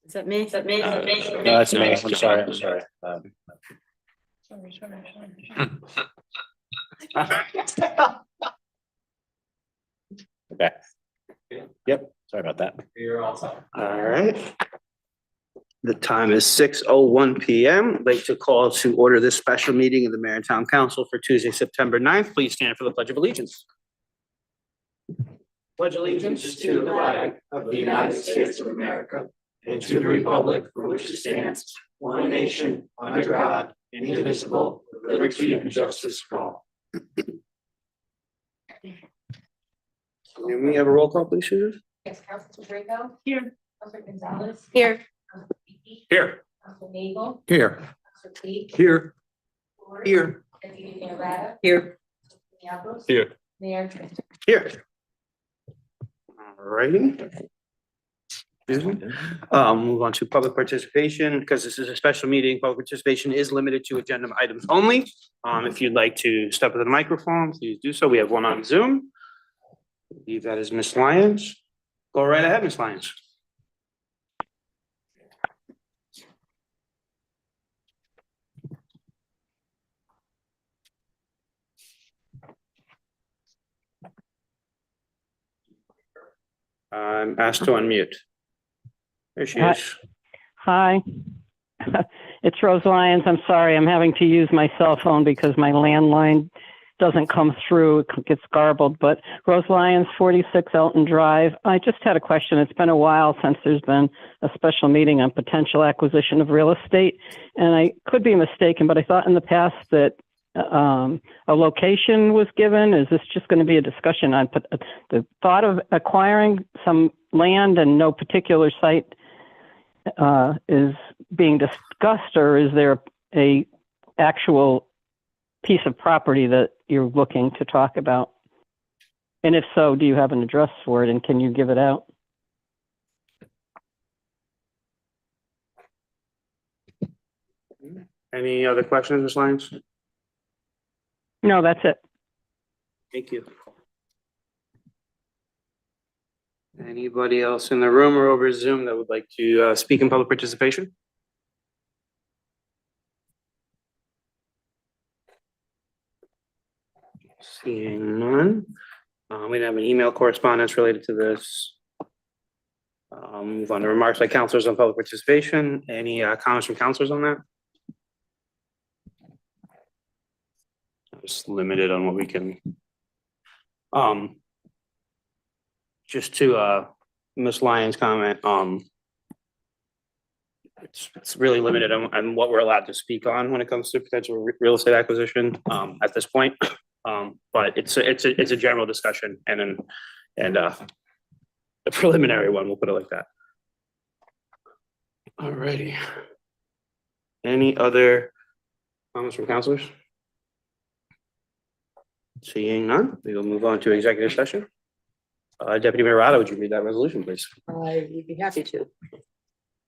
Is that me? Is that me? No, that's me. I'm sorry. I'm sorry. Okay. Yep. Sorry about that. You're all set. All right. The time is 6:01 PM. I'd like to call to order this special meeting of the Mayor and Town Council for Tuesday, September 9th. Please stand for the Pledge of Allegiance. Pledge allegiance to the flag of the United States of America and to the republic for which it stands, one nation, under God, indivisible, with liberty and justice for all. Can we have a roll call, please, Susan? Yes, Councilman Draco. Here. Councilman Gonzalez. Here. Councilman Fiki. Here. Councilman Nagel. Here. Councilman Lee. Here. Ford. Here. Deputy Mayor Rada. Here. Minneapolis. Here. Mayor Trent. Here. All righty. Move on to public participation, because this is a special meeting. Public participation is limited to agenda items only. If you'd like to step to the microphone, please do so. We have one on Zoom. I believe that is Ms. Lyons. Go right ahead, Ms. Lyons. I'm asked to unmute. There she is. Hi. It's Rose Lyons. I'm sorry. I'm having to use my cell phone because my landline doesn't come through. It gets garbled. But Rose Lyons, 46 Elton Drive. I just had a question. It's been a while since there's been a special meeting on potential acquisition of real estate. And I could be mistaken, but I thought in the past that a location was given. Is this just going to be a discussion on the thought of acquiring some land and no particular site is being discussed, or is there a actual piece of property that you're looking to talk about? And if so, do you have an address for it, and can you give it out? Any other questions, Ms. Lyons? No, that's it. Thank you. Anybody else in the room or over Zoom that would like to speak in public participation? Seeing none. We have an email correspondence related to this. Move on to remarks by counselors on public participation. Any comments from counselors on that? Just limited on what we can. Just to Ms. Lyons' comment, it's really limited on what we're allowed to speak on when it comes to potential real estate acquisition at this point. But it's a general discussion and a preliminary one, we'll put it like that. All righty. Any other comments from counselors? Seeing none, we will move on to executive session. Deputy Mayor Rada, would you read that resolution, please? I would be happy to.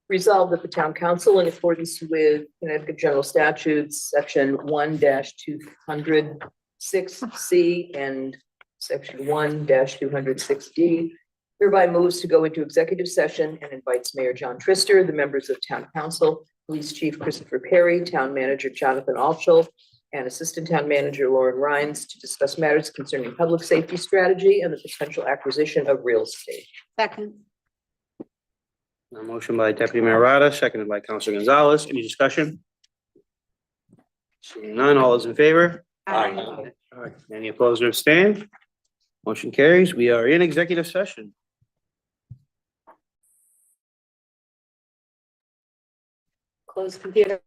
Resolved that the town council, in accordance with Connecticut General Statutes, section 1-206C and section 1-206D, hereby moves to go into executive session and invites Mayor John Trister, the members of town council, Police Chief Christopher Perry, Town Manager Jonathan Altschul, and Assistant Town Manager Lauren Rhines to discuss matters concerning public safety strategy and the potential acquisition of real estate. Second. A motion by Deputy Mayor Rada, seconded by Councilor Gonzalez. Any discussion? Seeing none, all those in favor? Aye. All right. Any opposed or abstained? Motion carries. We are in executive session. Close computer.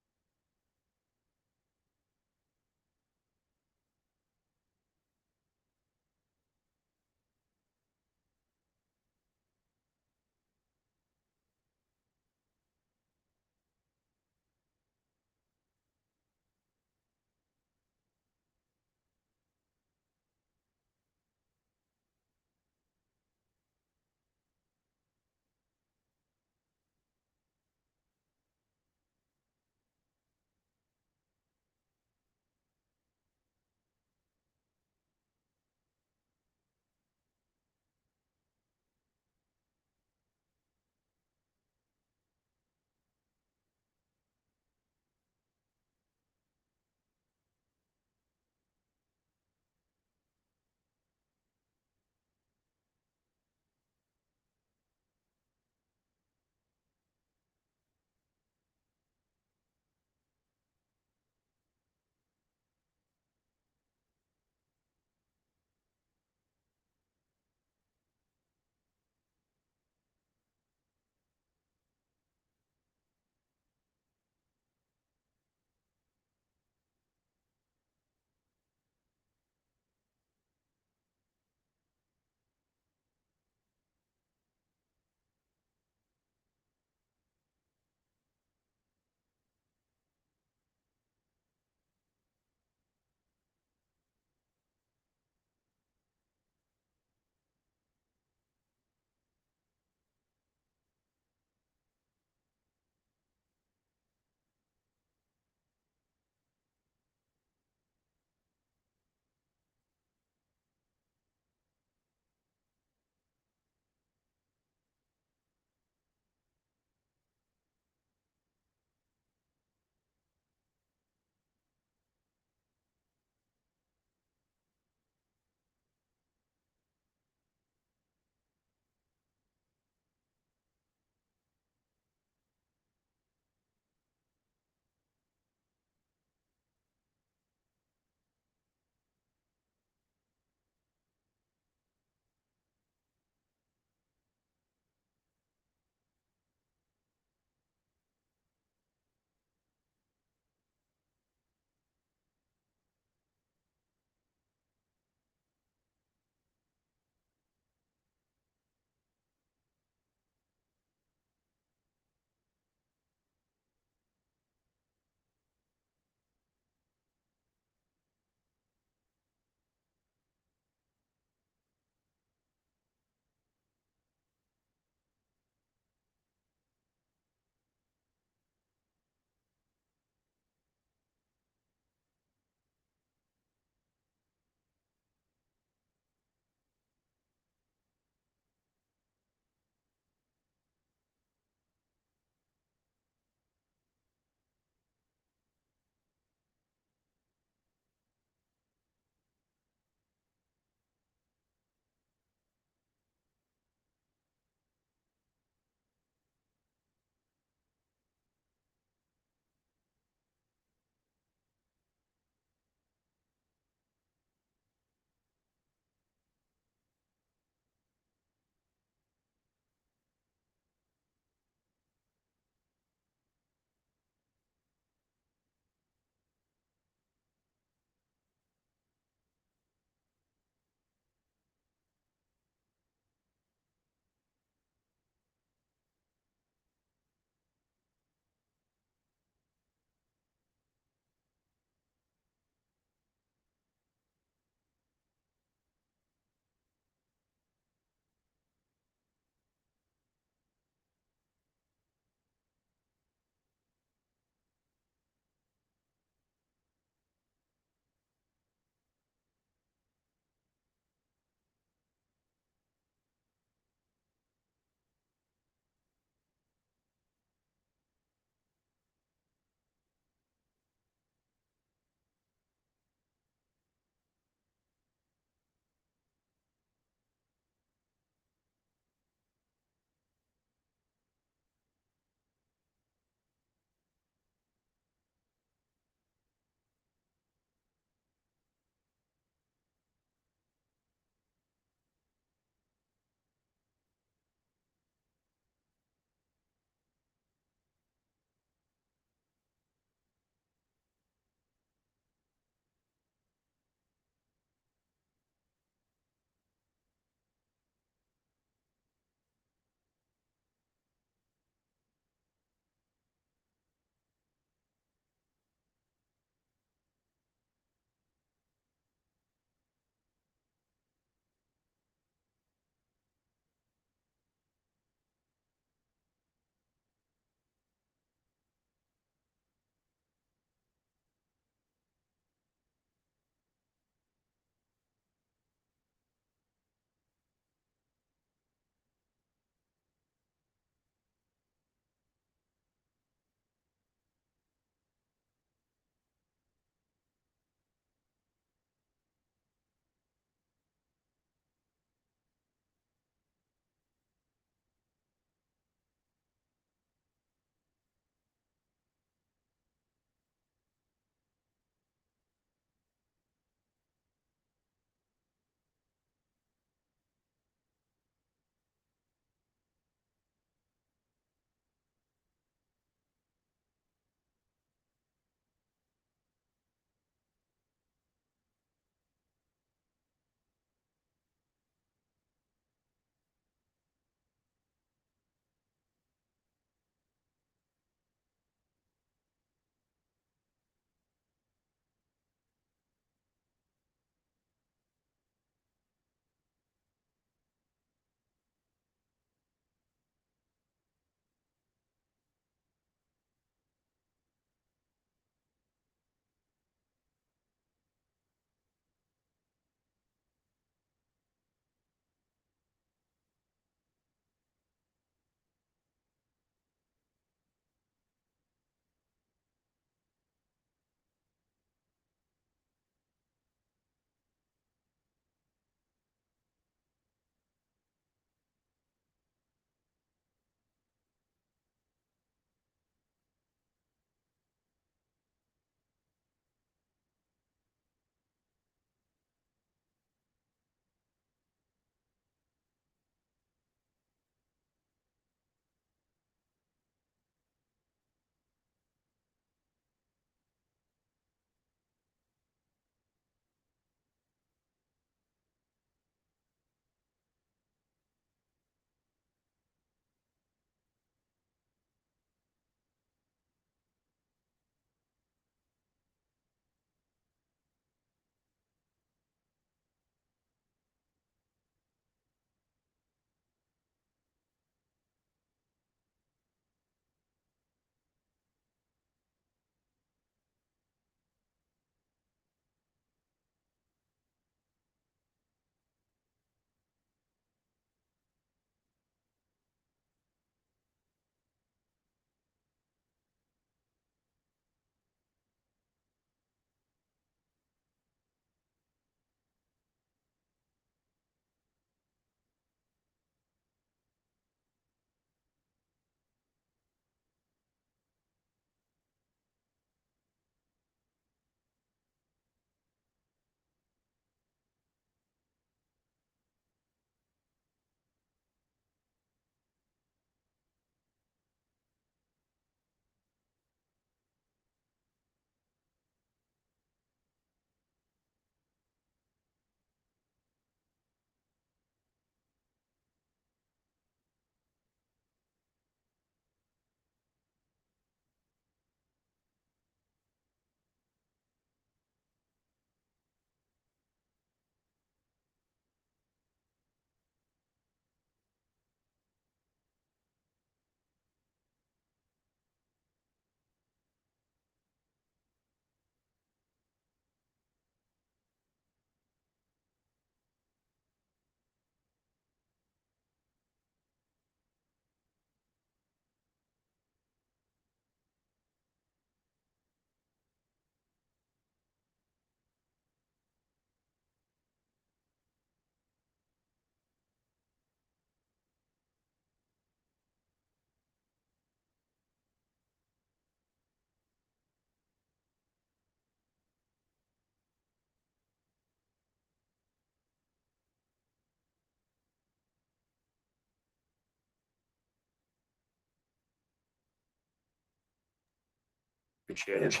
Appreciate it.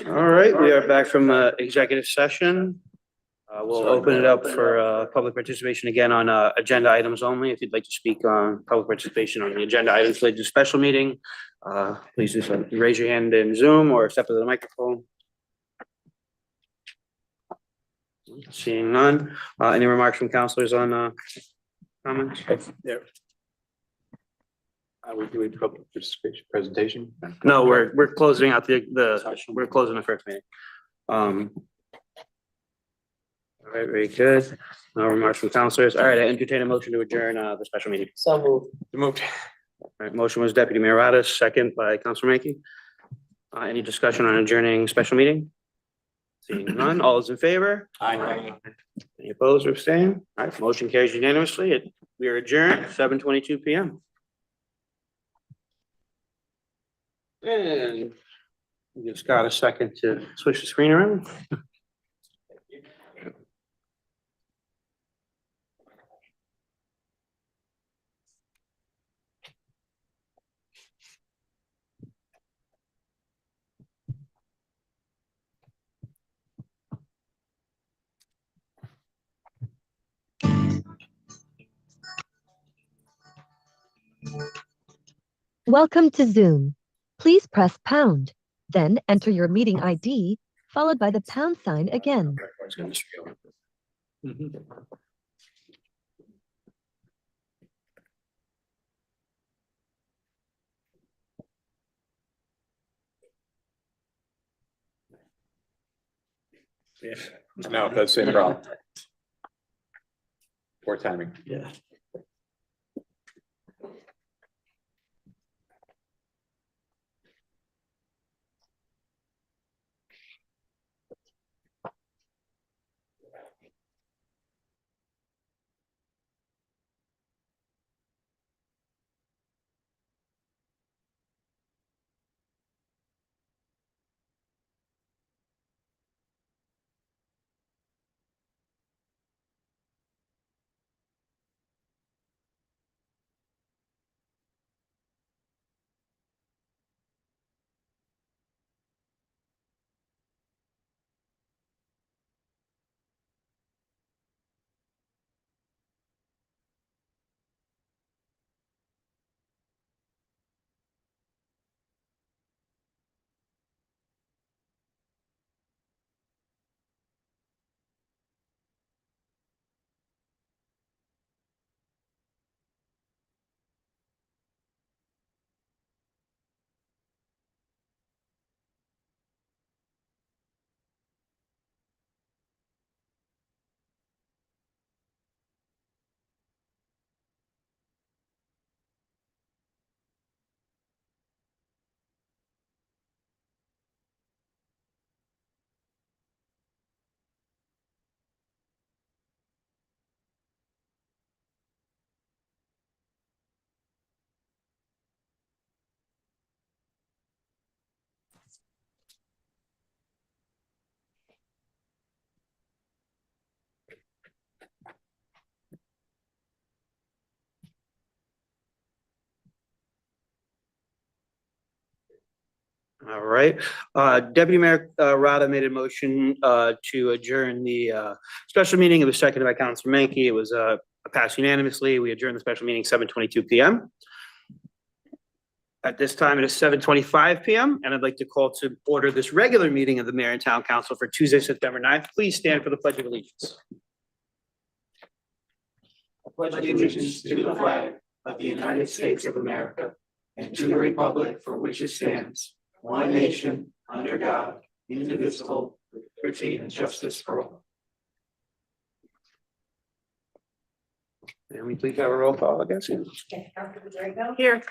All right, we are back from executive session. We'll open it up for public participation again on agenda items only. If you'd like to speak on public participation on the agenda items related to special meeting, please do so. Raise your hand in Zoom or step to the microphone. Seeing none. Any remarks from counselors on comments? Yeah. Are we doing public participation presentation? No, we're closing out we're closing the first meeting. All right, very good. No remarks from counselors. All right, I entertain a motion to adjourn the special meeting. So moved. Moved. All right, motion was Deputy Mayor Radis, second by Councilor Mankey. Any discussion on adjourning special meeting? Seeing none, all those in favor? Aye. Any opposed or abstain? All right, motion carries unanimously. We are adjourned 7:22 PM. And we just got a second to switch the screen around. Welcome to Zoom. Please press pound, then enter your meeting ID, followed by the pound sign again. Yeah. No, that's the same problem. Poor timing. Yeah. All right, Deputy Mayor Rada made a motion to adjourn the special meeting. It was seconded by Councilor Mankey. It was passed unanimously. We adjourned the special meeting 7:22 PM. At this time, it is 7:25 PM, and I'd like to call to order this regular meeting of the Mayor and Town Council for Tuesday, September 9th. Please stand for the Pledge of Allegiance. I pledge allegiance to the flag of the United States of America and to the republic for which it stands, one nation, under God, indivisible, with liberty and justice for all. And we please have a roll call, I guess. Okay, Councilor Drago. Here.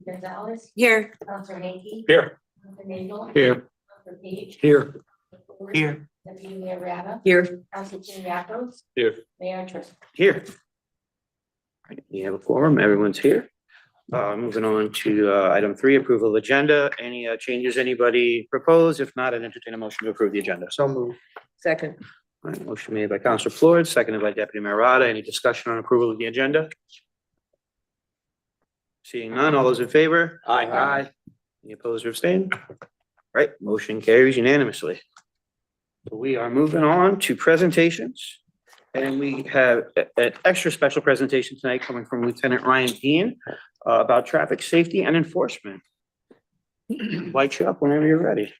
Gonzalez. Here. Councilor Mankey. Here. Councilor Nagel. Here. Councilor Page. Here. Here. Deputy Mayor Rada. Here. Councilor Yapos. Here. Mayor Tristan. Here. We have a quorum. Everyone's here. Moving on to item 3, approval of agenda. Any changes anybody propose? If not, I'd entertain a motion to approve the agenda. So moved. Second. All right, motion made by Councilor Floyd, seconded by Deputy Mayor Rada. Any discussion on approval of the agenda? Seeing none, all those in favor? Aye. Any opposed or abstained? Right, motion carries unanimously. So we are moving on to presentations. And we have an extra special presentation tonight coming from Lieutenant Ryan Dean about traffic safety and enforcement. Light you up whenever you're ready.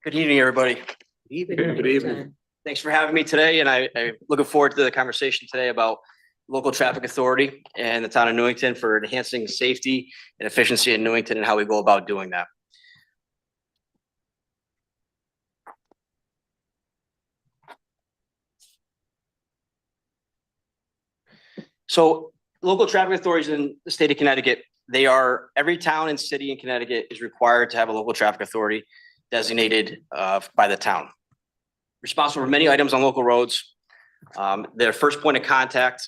Good evening, everybody. Good evening. Thanks for having me today, and I'm looking forward to the conversation today about local traffic authority and the town of Newington for enhancing safety and efficiency in Newington and how we go about doing that. So local traffic authorities in the state of Connecticut, every town and city in Connecticut is required to have a local traffic authority designated by the town. Responsible for many items on local roads. Their first point of contact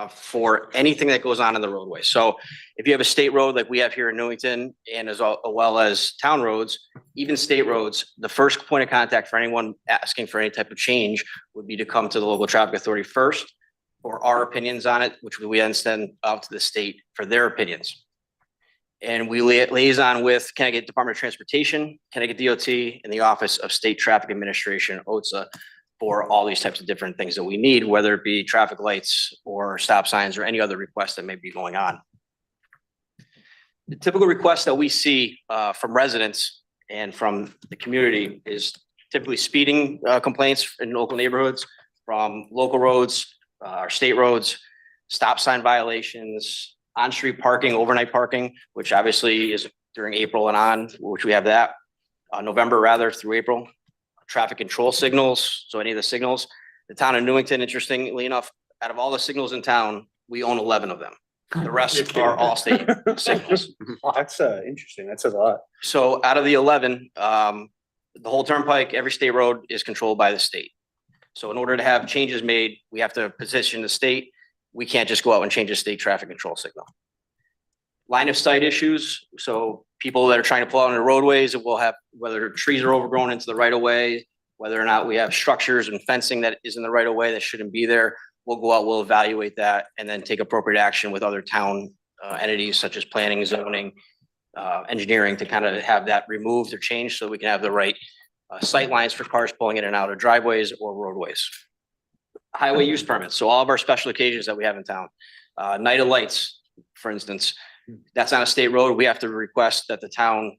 for anything that goes on in the roadway. So if you have a state road like we have here in Newington and as well as town roads, even state roads, the first point of contact for anyone asking for any type of change would be to come to the local traffic authority first for our opinions on it, which we then send out to the state for their opinions. And we liaison with Connecticut Department of Transportation, Connecticut DOT, and the Office of State Traffic Administration, OTSA, for all these types of different things that we need, whether it be traffic lights or stop signs or any other requests that may be going on. The typical requests that we see from residents and from the community is typically speeding complaints in local neighborhoods, from local roads, our state roads, stop sign violations, on-street parking, overnight parking, which obviously is during April and on, which we have that, November rather through April. Traffic control signals, so any of the signals. The town of Newington, interestingly enough, out of all the signals in town, we own 11 of them. The rest are all state signals. Well, that's interesting. That says a lot. So out of the 11, the whole turnpike, every state road is controlled by the state. So in order to have changes made, we have to position the state. We can't just go out and change a state traffic control signal. Line of sight issues. So people that are trying to pull out on the roadways, it will have, whether trees are overgrown into the right of way, whether or not we have structures and fencing that is in the right of way that shouldn't be there. We'll go out, we'll evaluate that, and then take appropriate action with other town entities such as planning, zoning, engineering to kind of have that removed or changed so we can have the right sight lines for cars pulling in and out of driveways or roadways. Highway use permits. So all of our special occasions that we have in town, night of lights, for instance, that's on a state road. We have to request that the town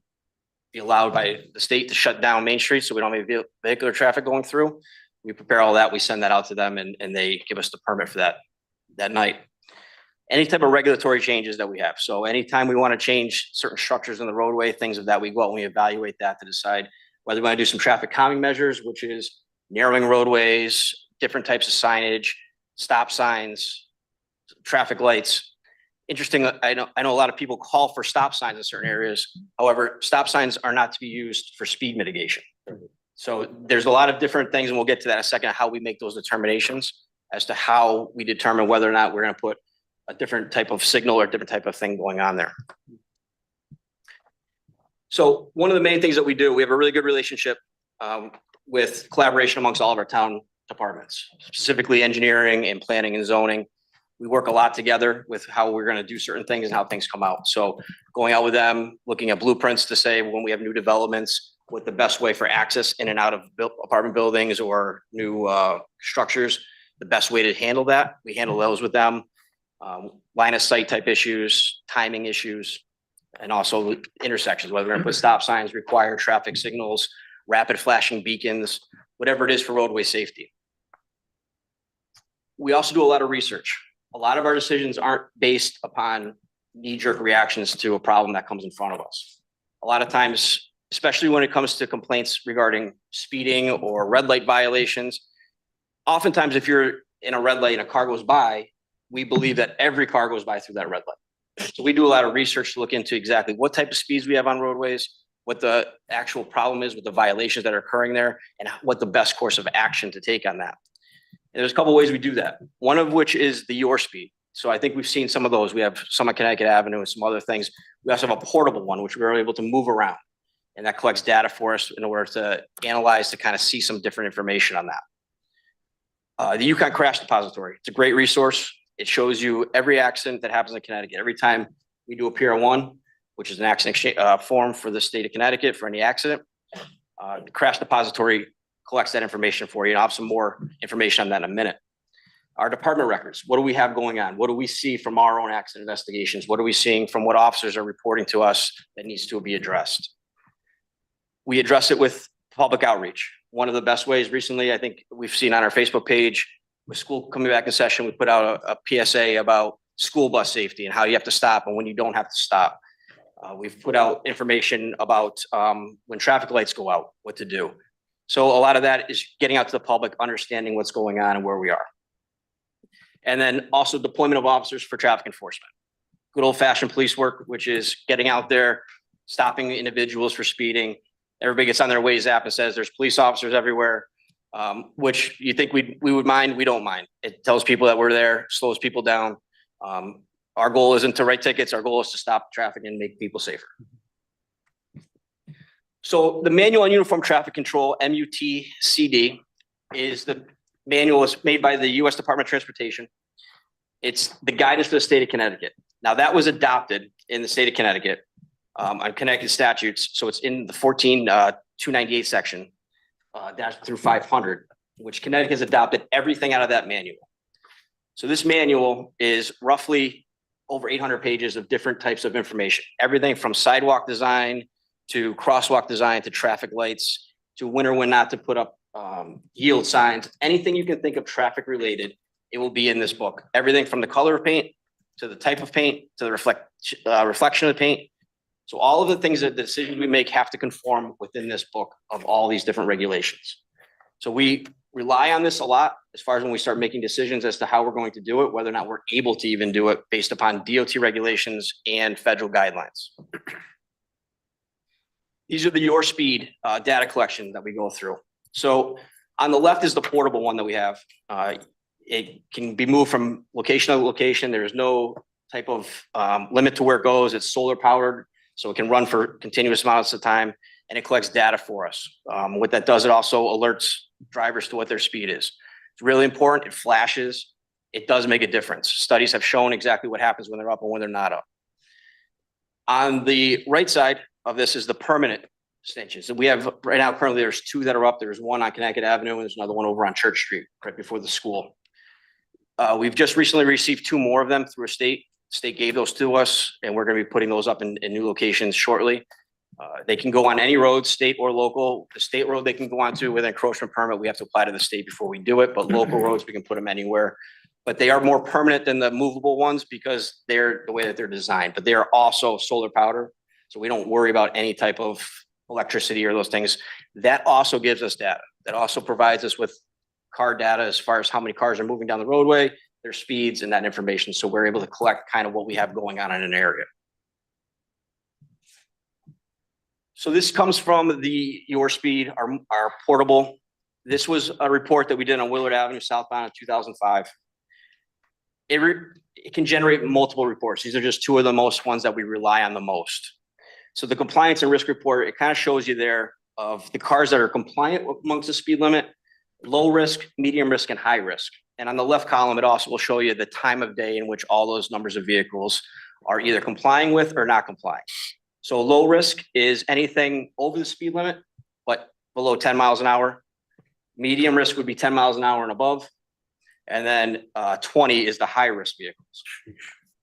be allowed by the state to shut down Main Street so we don't have vehicular traffic going through. We prepare all that, we send that out to them and they give us the permit for that night. Any type of regulatory changes that we have. So anytime we want to change certain structures in the roadway, things of that, we go out and we evaluate that to decide whether we want to do some traffic calming measures, which is narrowing roadways, different types of signage, stop signs, traffic lights. Interesting, I know a lot of people call for stop signs in certain areas. However, stop signs are not to be used for speed mitigation. So there's a lot of different things, and we'll get to that in a second, how we make those determinations as to how we determine whether or not we're going to put a different type of signal or a different type of thing going on there. So one of the main things that we do, we have a really good relationship with collaboration amongst all of our town departments, specifically engineering and planning and zoning. We work a lot together with how we're going to do certain things and how things come out. So going out with them, looking at blueprints to say when we have new developments, what the best way for access in and out of apartment buildings or new structures, the best way to handle that. We handle those with them. Line of sight type issues, timing issues, and also intersections, whether we're going to put stop signs, require traffic signals, rapid flashing beacons, whatever it is for roadway safety. We also do a lot of research. A lot of our decisions aren't based upon knee-jerk reactions to a problem that comes in front of us. A lot of times, especially when it comes to complaints regarding speeding or red light violations, oftentimes if you're in a red light and a car goes by, we believe that every car goes by through that red light. So we do a lot of research to look into exactly what type of speeds we have on roadways, what the actual problem is with the violations that are occurring there, and what the best course of action to take on that. And there's a couple of ways we do that. One of which is the your speed. So I think we've seen some of those. We have some on Connecticut Avenue and some other things. We also have a portable one, which we are able to move around. And that collects data for us in order to analyze, to kind of see some different information on that. The Yukon Crash Depository. It's a great resource. It shows you every accident that happens in Connecticut. Every time we do a PR1, which is an accident form for the state of Connecticut for any accident, the Crash Depository collects that information for you. And I'll have some more information on that in a minute. Our department records. What do we have going on? What do we see from our own accident investigations? What are we seeing from what officers are reporting to us that needs to be addressed? We address it with public outreach. One of the best ways recently, I think we've seen on our Facebook page, with school coming back in session, we put out a PSA about school bus safety and how you have to stop and when you don't have to stop. We've put out information about when traffic lights go out, what to do. So a lot of that is getting out to the public, understanding what's going on and where we are. And then also deployment of officers for traffic enforcement. Good old fashioned police work, which is getting out there, stopping individuals for speeding. Everybody gets on their Waze app and says there's police officers everywhere, which you think we would mind. We don't mind. It tells people that we're there, slows people down. Our goal isn't to write tickets. Our goal is to stop traffic and make people safer. So the Manual on Uniform Traffic Control, MUTCD, is the manual is made by the U.S. Department of Transportation. It's the guidance for the state of Connecticut. Now that was adopted in the state of Connecticut on Connecticut statutes. So it's in the 14-298 section dash through 500, which Connecticut has adopted everything out of that manual. So this manual is roughly over 800 pages of different types of information, everything from sidewalk design to crosswalk design to traffic lights to when or when not to put up yield signs, anything you can think of traffic related, it will be in this book. Everything from the color of paint to the type of paint to the reflection of the paint. So all of the things that the decisions we make have to conform within this book of all these different regulations. So we rely on this a lot as far as when we start making decisions as to how we're going to do it, whether or not we're able to even do it based upon DOT regulations and federal guidelines. These are the your speed data collection that we go through. So on the left is the portable one that we have. It can be moved from location to location. There is no type of limit to where it goes. It's solar powered, so it can run for continuous amounts of time, and it collects data for us. What that does, it also alerts drivers to what their speed is. It's really important. It flashes. It does make a difference. Studies have shown exactly what happens when they're up and when they're not up. On the right side of this is the permanent extensions. And we have right now, currently there's 2 that are up. There's one on Connecticut Avenue and there's another one over on Church Street, right before the school. We've just recently received 2 more of them through a state. The state gave those to us and we're going to be putting those up in new locations shortly. They can go on any road, state or local. The state road they can go on to with an encroachment permit. We have to apply to the state before we do it, but local roads, we can put them anywhere. But they are more permanent than the movable ones because they're the way that they're designed, but they are also solar powered. So we don't worry about any type of electricity or those things. That also gives us data. That also provides us with car data as far as how many cars are moving down the roadway, their speeds and that information. So we're able to collect kind of what we have going on in an area. So this comes from the Your Speed, our portable. This was a report that we did on Willard Avenue southbound in 2005. It can generate multiple reports. These are just 2 of the most ones that we rely on the most. So the compliance and risk report, it kind of shows you there of the cars that are compliant amongst the speed limit low risk, medium risk, and high risk. And on the left column, it also will show you the time of day in which all those numbers of vehicles are either complying with or not complying. So low risk is anything over the speed limit, but below 10 miles an hour. Medium risk would be 10 miles an hour and above. And then 20 is the high risk vehicles.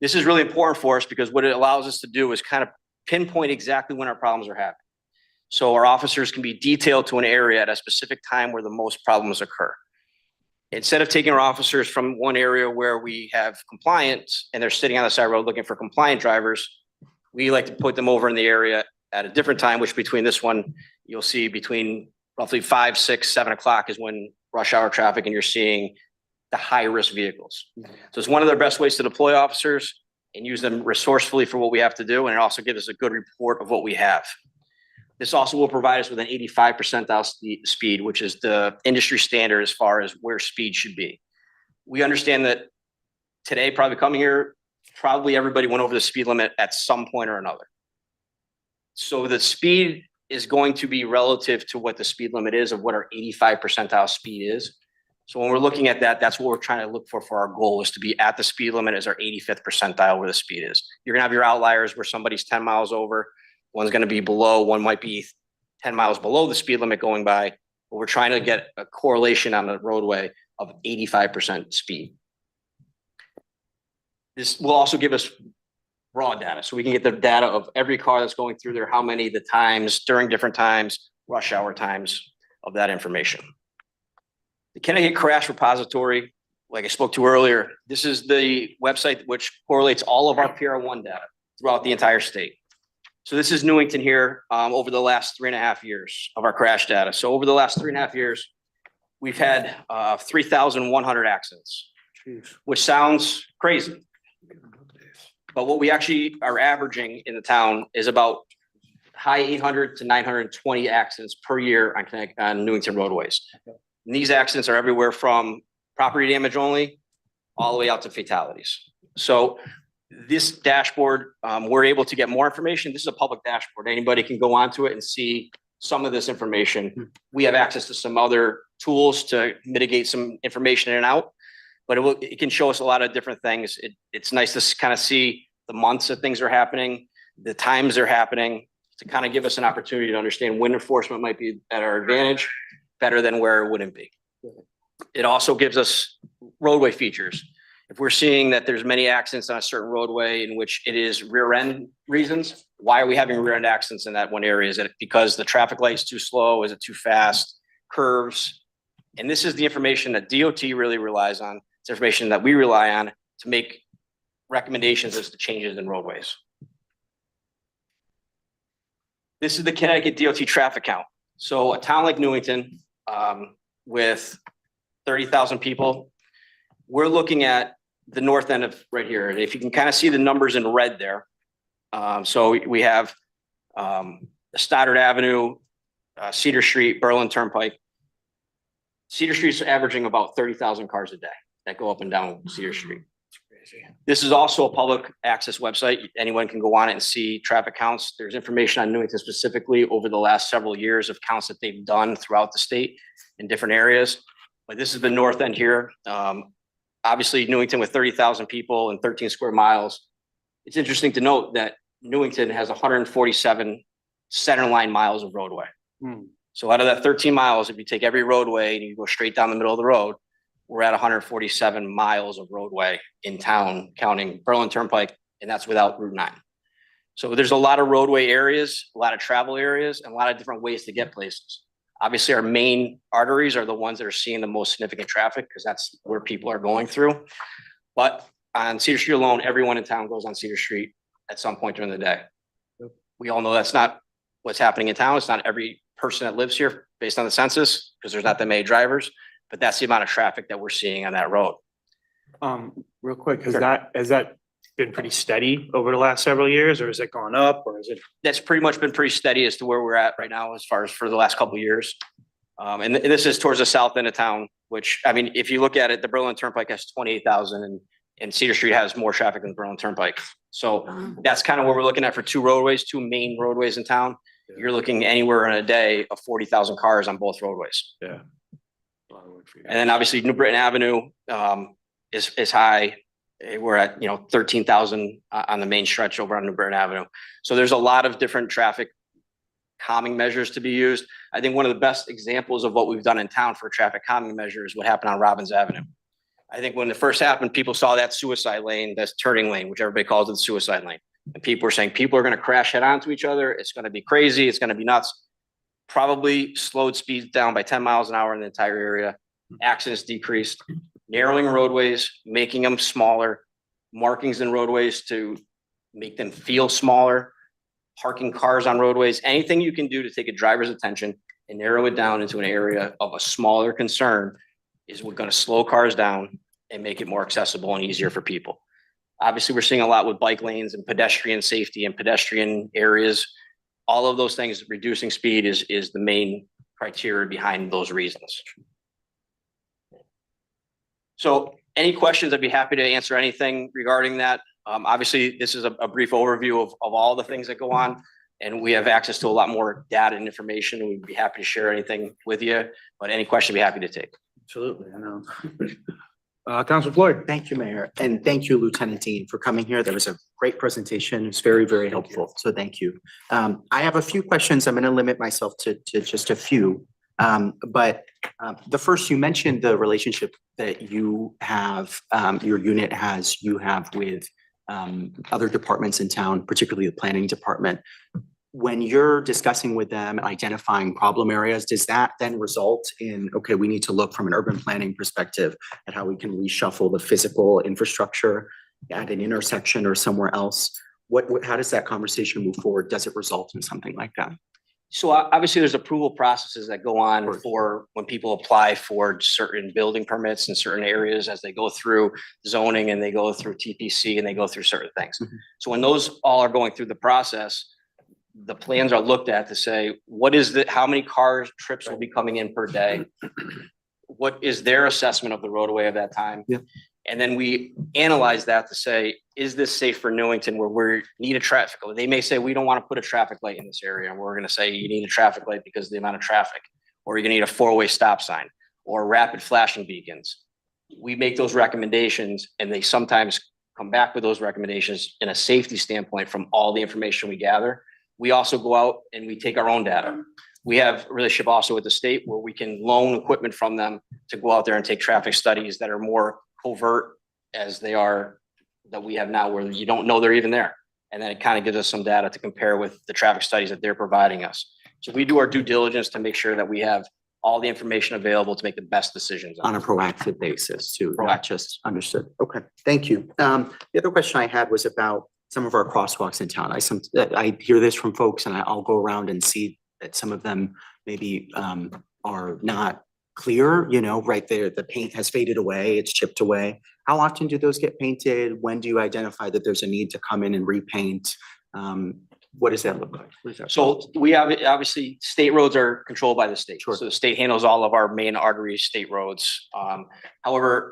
This is really important for us because what it allows us to do is kind of pinpoint exactly when our problems are happening. So our officers can be detailed to an area at a specific time where the most problems occur. Instead of taking our officers from one area where we have compliance and they're sitting on the side road looking for compliant drivers, we like to put them over in the area at a different time, which between this one, you'll see between roughly 5, 6, 7 o'clock is when rush hour traffic and you're seeing the high risk vehicles. So it's one of their best ways to deploy officers and use them resourcefully for what we have to do. And it also gives us a good report of what we have. This also will provide us with an 85 percentile speed, which is the industry standard as far as where speed should be. We understand that today, probably coming here, probably everybody went over the speed limit at some point or another. So the speed is going to be relative to what the speed limit is of what our 85 percentile speed is. So when we're looking at that, that's what we're trying to look for our goal is to be at the speed limit as our 85th percentile where the speed is. You're gonna have your outliers where somebody's 10 miles over, one's gonna be below, one might be 10 miles below the speed limit going by, but we're trying to get a correlation on the roadway of 85% speed. This will also give us raw data, so we can get the data of every car that's going through there, how many, the times, during different times, rush hour times of that information. The Connecticut Crash Repository, like I spoke to earlier, this is the website which correlates all of our PR1 data throughout the entire state. So this is Newington here over the last 3.5 years of our crash data. So over the last 3.5 years, we've had 3,100 accidents, which sounds crazy. But what we actually are averaging in the town is about high 800 to 920 accidents per year on Newington roadways. And these accidents are everywhere from property damage only, all the way out to fatalities. So this dashboard, we're able to get more information. This is a public dashboard. Anybody can go onto it and see some of this information. We have access to some other tools to mitigate some information in and out, but it can show us a lot of different things. It's nice to kind of see the months that things are happening, the times they're happening, to kind of give us an opportunity to understand when enforcement might be at our advantage, better than where it wouldn't be. It also gives us roadway features. If we're seeing that there's many accidents on a certain roadway in which it is rear end reasons, why are we having rear end accidents in that one area? Is it because the traffic light is too slow? Is it too fast? Curves? And this is the information that DOT really relies on. It's information that we rely on to make recommendations as to changes in roadways. This is the Connecticut DOT traffic count. So a town like Newington, with 30,000 people, we're looking at the north end of right here. And if you can kind of see the numbers in red there. So we have Stoddard Avenue, Cedar Street, Berlin Turnpike. Cedar Street's averaging about 30,000 cars a day that go up and down Cedar Street. This is also a public access website. Anyone can go on it and see traffic counts. There's information on Newington specifically over the last several years of counts that they've done throughout the state in different areas. But this is the north end here. Obviously, Newington with 30,000 people and 13 square miles. It's interesting to note that Newington has 147 center line miles of roadway. So out of that 13 miles, if you take every roadway and you go straight down the middle of the road, we're at 147 miles of roadway in town, counting Berlin Turnpike, and that's without Route 9. So there's a lot of roadway areas, a lot of travel areas, and a lot of different ways to get places. Obviously, our main arteries are the ones that are seeing the most significant traffic because that's where people are going through. But on Cedar Street alone, everyone in town goes on Cedar Street at some point during the day. We all know that's not what's happening in town. It's not every person that lives here based on the census because there's not that many drivers, but that's the amount of traffic that we're seeing on that road. Real quick, has Sure. that been pretty steady over the last several years, or has it gone up, or is it? That's pretty much been pretty steady as to where we're at right now as far as for the last couple of years. And this is towards the south end of town, which, I mean, if you look at it, the Berlin Turnpike has 28,000 and Cedar Street has more traffic than the Berlin Turnpike. So that's kind of what we're looking at for two main roadways in town. You're looking anywhere in a day of 40,000 cars on both roadways. Yeah. And then obviously New Britain Avenue is high. We're at, 13,000 on the main stretch over on New Britain Avenue. So there's a lot of different traffic calming measures to be used. I think one of the best examples of what we've done in town for traffic calming measures, what happened on Robbins Avenue. I think when it first happened, people saw that suicide lane, that's turning lane, which everybody calls it the suicide lane. And people were saying people are going to crash head onto each other. It's going to be crazy. It's going to be nuts. Probably slowed speeds down by 10 miles an hour in the entire area. Accidents decreased, narrowing roadways, making them smaller, markings in roadways to make them feel smaller, parking cars on roadways, anything you can do to take a driver's attention and narrow it down into an area of a smaller concern is we're going to slow cars down and make it more accessible and easier for people. Obviously, we're seeing a lot with bike lanes and pedestrian safety and pedestrian areas. All of those things, reducing speed is the main criteria behind those reasons. So any questions, I'd be happy to answer anything regarding that. Obviously, this is a brief overview of all the things that go on, and we have access to a lot more data and information, and we'd be happy to share anything with you, but any question I'd be happy to take. Absolutely, I know. Councilor Floyd. Thank you, Mayor, and thank you, Lieutenant Dean, for coming here. That was a great presentation. It's very, very helpful. So thank you. I have a few questions. I'm going to limit myself to just a few. But the first, you mentioned the relationship that you have, your unit has, you have with other departments in town, particularly the planning department. When you're discussing with them and identifying problem areas, does that then result in, okay, we need to look from an urban planning perspective at how we can reshuffle the physical infrastructure at an intersection or somewhere else? How does that conversation move forward? Does it result in something like that? So obviously there's approval processes that go on course. for when people apply for certain building permits in certain areas as they go through zoning and they go through TPC and they go through certain things. Mhm. So when those all are going through the process, the plans are looked at to say, how many cars trips will be coming in per day? What is their assessment of the roadway at that time? Yeah. And then we analyze that to say, is this safe for Newington where we need a traffic light? They may say, we don't want to put a traffic light in this area. And we're going to say, you need a traffic light because of the amount of traffic, or you're going to need a four-way stop sign or rapid flashing beacons. We make those recommendations and they sometimes come back with those recommendations in a safety standpoint from all the information we gather. We also go out and we take our own data. We have a relationship also with the state where we can loan equipment from them to go out there and take traffic studies that are more covert as they are that we have now, where you don't know they're even there. And then it kind of gives us some data to compare with the traffic studies that they're providing us. So we do our due diligence to make sure that we have all the information available to make the best decisions. On a proactive basis too, Proactive. not just understood. Okay, thank you. The other question I had was about some of our crosswalks in town. I hear this from folks and I'll go around and see that some of them maybe are not clear, right there, the paint has faded away, it's chipped away. How often do those get painted? When do you identify that there's a need to come in and repaint? What does that look like? So we have, obviously, state roads are controlled by the state. Sure. So the state handles all of our main artery state roads. However,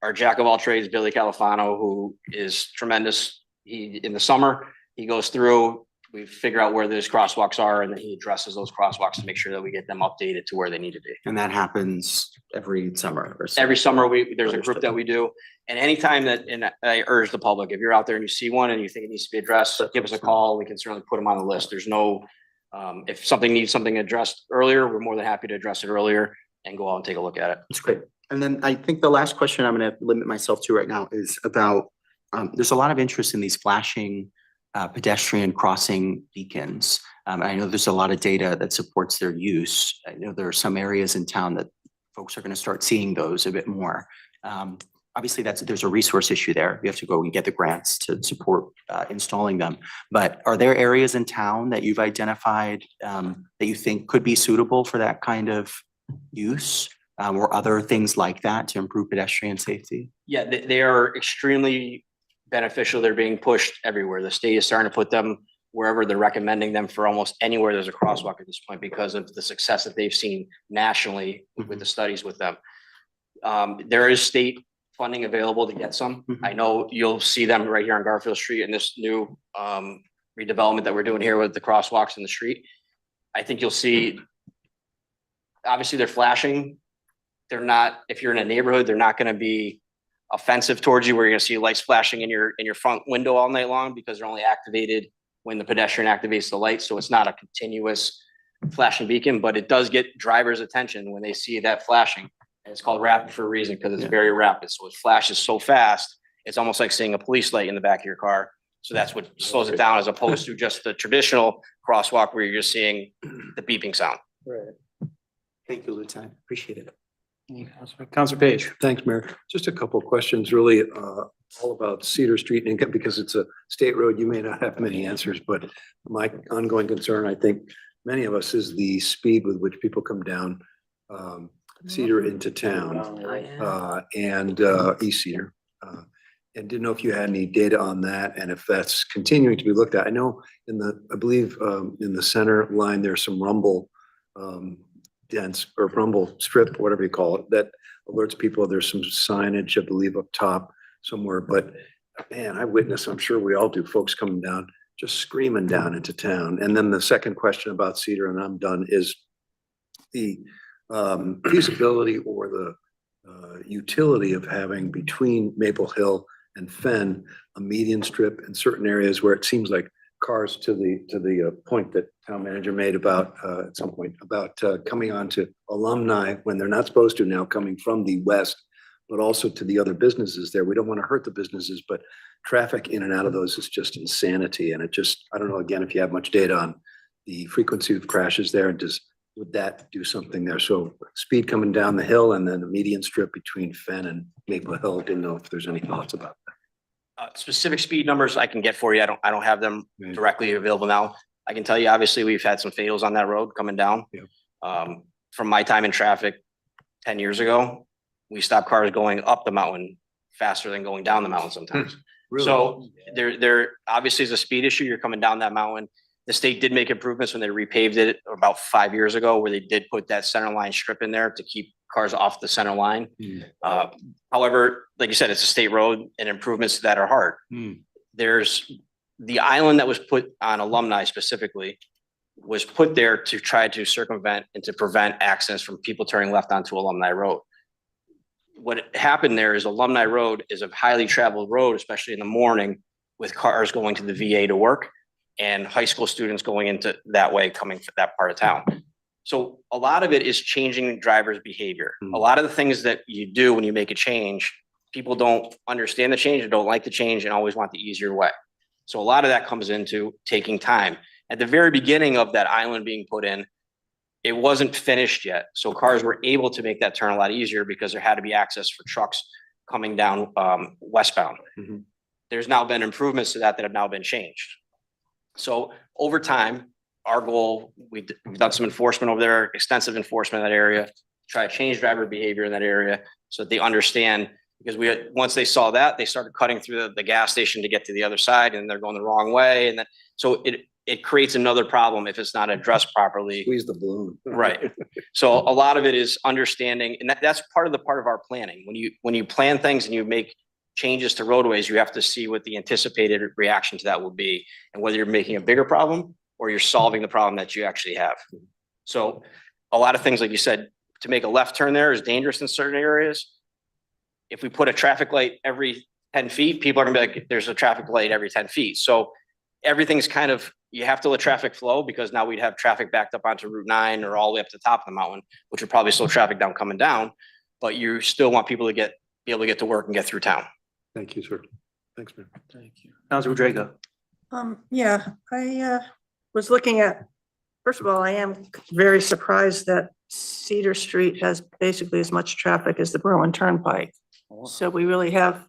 our jack of all trades, Billy Califano, who is tremendous, in the summer, he goes through, we figure out where those crosswalks are, and then he addresses those crosswalks to make sure that we get them updated to where they need to be. And that happens every summer or so? Every summer, there's a group Understood. that we do. And anytime and I urge the public, if you're out there and you see one and you think it needs to be addressed, give us a call. We can certainly put them on the list. There's no, if something needs something addressed earlier, we're more than happy to address it earlier and go out and take a look at it. That's great. And then I think the last question I'm going to limit myself to right now is about, there's a lot of interest in these flashing pedestrian crossing beacons. I know there's a lot of data that supports their use. I know there are some areas in town that folks are going to start seeing those a bit more. Obviously, there's a resource issue there. You have to go and get the grants to support installing them. But are there areas in town that you've identified that you think could be suitable for that kind of use? Or other things like that to improve pedestrian safety? Yeah, they are extremely beneficial. They're being pushed everywhere. The state is starting to put them wherever they're recommending them for almost anywhere there's a crosswalk at this point because of the success that they've seen nationally with the studies with them. There is state funding available to get some. I know you'll see them right here on Garfield Street in this new redevelopment that we're doing here with the crosswalks in the street. I think you'll see, obviously they're flashing. they're not, if you're in a neighborhood, they're not gonna be offensive towards you where you're gonna see lights flashing in your front window all night long because they're only activated when the pedestrian activates the light. So it's not a continuous flashing beacon, but it does get drivers' attention when they see that flashing. And it's called rapid for a reason because it's very rapid. So it flashes so fast, it's almost like seeing a police light in the back of your car. So that's what slows it down as opposed to just the traditional crosswalk where you're just seeing the beeping sound. Right. Thank you, Lieutenant. Appreciate it. Counselor Page. Thanks, Mayor. Just a couple of questions, really, all about Cedar Street, and because it's a state road, you may not have many answers, but my ongoing concern, I think, many of us, is the speed with which people come down Cedar into town, and East Cedar. And didn't know if you had any data on that, and if that's continuing to be looked at. I know I believe, in the center line, there's some rumble dense or rumble strip, whatever you call it, that alerts people. There's some signage, I believe, up top somewhere, but man, I witnessed, I'm sure we all do, folks coming down, just screaming down into town. And then the second question about Cedar, and I'm done, is the feasibility or the utility of having between Maple Hill and Fenn a median strip in certain areas where it seems like cars, to the point that town manager made about at some point about coming on to Alumni when they're not supposed to now, coming from the west, but also to the other businesses there. We don't want to hurt the businesses, but traffic in and out of those is just insanity. And it just, I don't know, again, if you have much data on the frequency of crashes there, and would that do something there? So speed coming down the hill and then the median strip between Fenn and Maple Hill. Didn't know if there's any thoughts about that. Specific speed numbers I can get for you. I don't have them directly available now. I can tell you, obviously, we've had some fatals on that road coming down. From my time in traffic 10 years ago, we stopped cars going up the mountain faster than going down the mountain sometimes. Really? So there obviously is a speed issue. You're coming down that mountain. The state did make improvements when they repaved it about 5 years ago, where they did put that center line strip in there to keep cars off the center line. However, like you said, it's a state road, and improvements to that are hard. There's the island that was put on Alumni specifically was put there to try to circumvent and to prevent accidents from people turning left onto Alumni Road. What happened there is Alumni Road is a highly traveled road, especially in the morning, with cars going to the VA to work and high school students going into that way, coming from that part of town. So a lot of it is changing drivers' behavior. A lot of the things that you do when you make a change, people don't understand the change or don't like the change and always want the easier way. So a lot of that comes into taking time. At the very beginning of that island being put in, it wasn't finished yet. So cars were able to make that turn a lot easier because there had to be access for trucks coming down westbound. There's now been improvements to that have now been changed. So over time, our goal, we've done some enforcement over there, extensive enforcement in that area, try to change driver behavior in that area so that they understand, because once they saw that, they started cutting through the gas station to get to the other side, and they're going the wrong way. And then, so it creates another problem if it's not addressed properly. Squeeze the balloon. Right. So a lot of it is understanding, and that's part of our planning. When you plan things and you make changes to roadways, you have to see what the anticipated reaction to that will be, and whether you're making a bigger problem or you're solving the problem that you actually have. So a lot of things, like you said, to make a left turn there is dangerous in certain areas. If we put a traffic light every 10 feet, people are gonna be like, there's a traffic light every 10 feet. So everything's kind of, you have to let traffic flow, because now we'd have traffic backed up onto Route 9 or all the way up to the top of the mountain, which would probably slow traffic down coming down, but you still want people to be able to get to work and get through town. Thank you, sir. Thanks, man. Thank you. Counselor Drago. Yeah, I was looking at, first of all, I am very surprised that Cedar Street has basically as much traffic as the Berlin Turnpike. So we really have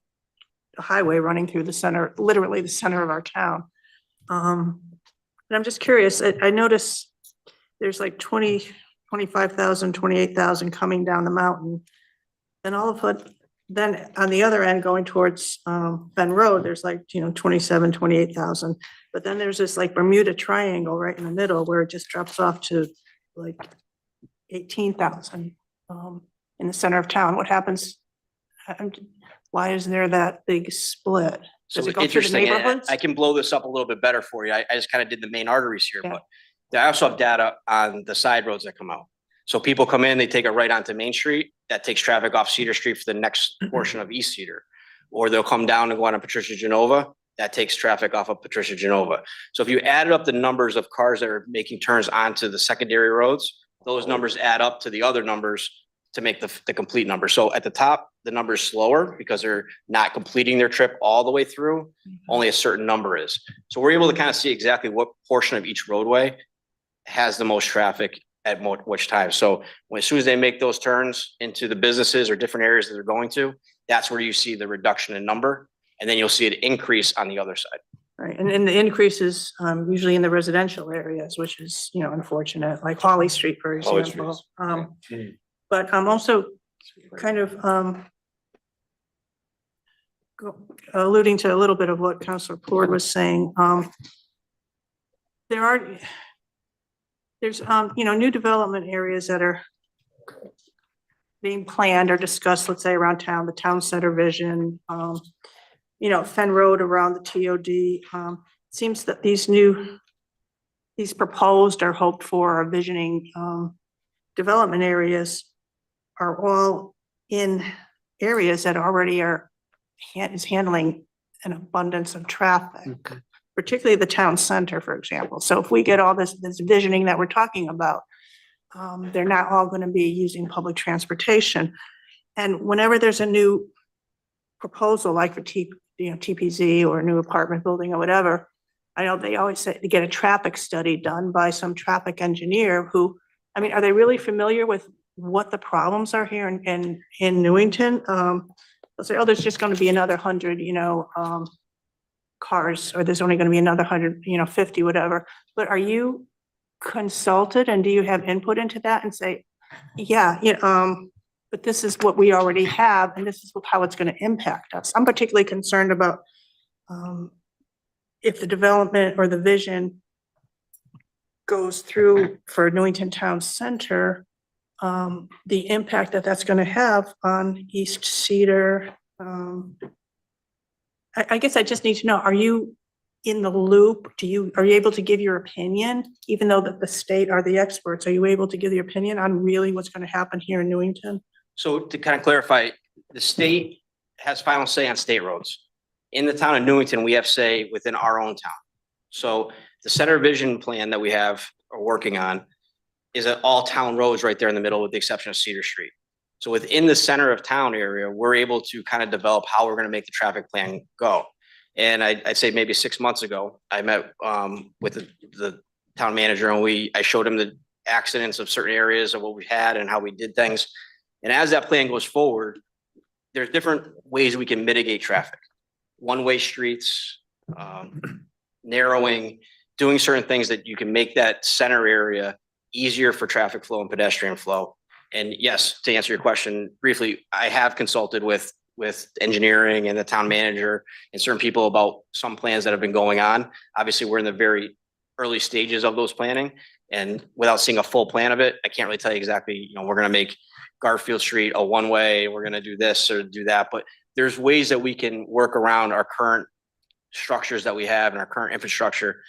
a highway running through the center, literally the center of our town. And I'm just curious, I noticed there's like 25,000, 28,000 coming down the mountain. And all of it, then on the other end going towards Fenn Road, there's like, 27, 28,000. But then there's this like Bermuda Triangle right in the middle where it just drops off to like 18,000 in the center of town. What happens? Why is there that big split? So Does it go through the interesting, neighborhoods? I can blow this up a little bit better for you. I just kind of did the main arteries here, but I also have data on the side roads that come out. So people come in, they take a right onto Main Street, that takes traffic off Cedar Street for the next portion of East Cedar. Or they'll come down and go on to Patricia Genova, that takes traffic off of Patricia Genova. So if you added up the numbers of cars that are making turns onto the secondary roads, those numbers add up to the other numbers to make the complete number. So at the top, the number is slower because they're not completing their trip all the way through. Only a certain number is. So we're able to kind of see exactly what portion of each roadway has the most traffic at which time. So as soon as they make those turns into the businesses or different areas that they're going to, that's where you see the reduction in number. And then you'll see it increase on the other side. Right, and the increase is usually in the residential areas, which is, you know, unfortunate, like Holly Street, for Holly example. Street. But I'm also kind of alluding to a little bit of what Councilor Plord was saying. There's you know, new development areas that are being planned or discussed, let's say around town, the town center vision, you know, Fen Road around the TOD. Seems that these proposed or hoped for or visioning development areas are all in areas that already is handling an abundance of traffic, particularly the town center, for example. So if we get all this visioning that we're talking about, they're not all going to be using public transportation. And whenever there's a new proposal, like for TPZ or a new apartment building or whatever, I know they always say to get a traffic study done by some traffic engineer who, I mean, are they really familiar with what the problems are here in Newington? They'll say, oh, there's just going to be another 100, you know, cars, or there's only going to be another 100, you know, 50, whatever. But are you consulted and do you have input into that and say, yeah, you know, but this is what we already have and this is how it's going to impact us. I'm particularly concerned about if the development or the vision goes through for Newington Town Center, the impact that that's going to have on East Cedar. I guess I just need to know, are you in the loop? Are you able to give your opinion, even though that the state are the experts? Are you able to give your opinion on really what's going to happen here in Newington? So to kind of clarify, the state has final say on state roads. In the town of Newington, we have say within our own town. So the center vision plan that we are working on is at all town roads right there in the middle, with the exception of Cedar Street. So within the center of town area, we're able to kind of develop how we're going to make the traffic plan go. And I'd say maybe 6 months ago, I met with the town manager and I showed him the accidents of certain areas of what we had and how we did things. And as that plan goes forward, there's different ways we can mitigate traffic. One-way streets, narrowing, doing certain things that you can make that center area easier for traffic flow and pedestrian flow. And yes, to answer your question briefly, I have consulted with engineering and the town manager and certain people about some plans that have been going on. Obviously, we're in the very early stages of those planning, and without seeing a full plan of it, I can't really tell you exactly, you know, we're going to make Garfield Street a one-way, we're going to do this or do that, but there's ways that we can work around our current structures that we have and our current infrastructure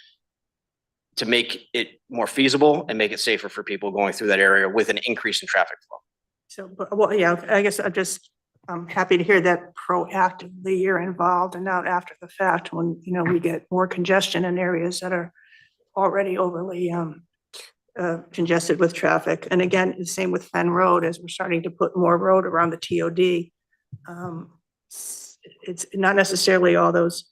to make it more feasible and make it safer for people going through that area with an increase in traffic flow. So, well, yeah, I guess I'm happy to hear that proactively you're involved and not after the fact when, you know, we get more congestion in areas that are already overly congested with traffic. And again, the same with Fen Road, as we're starting to put more road around the TOD. It's not necessarily all those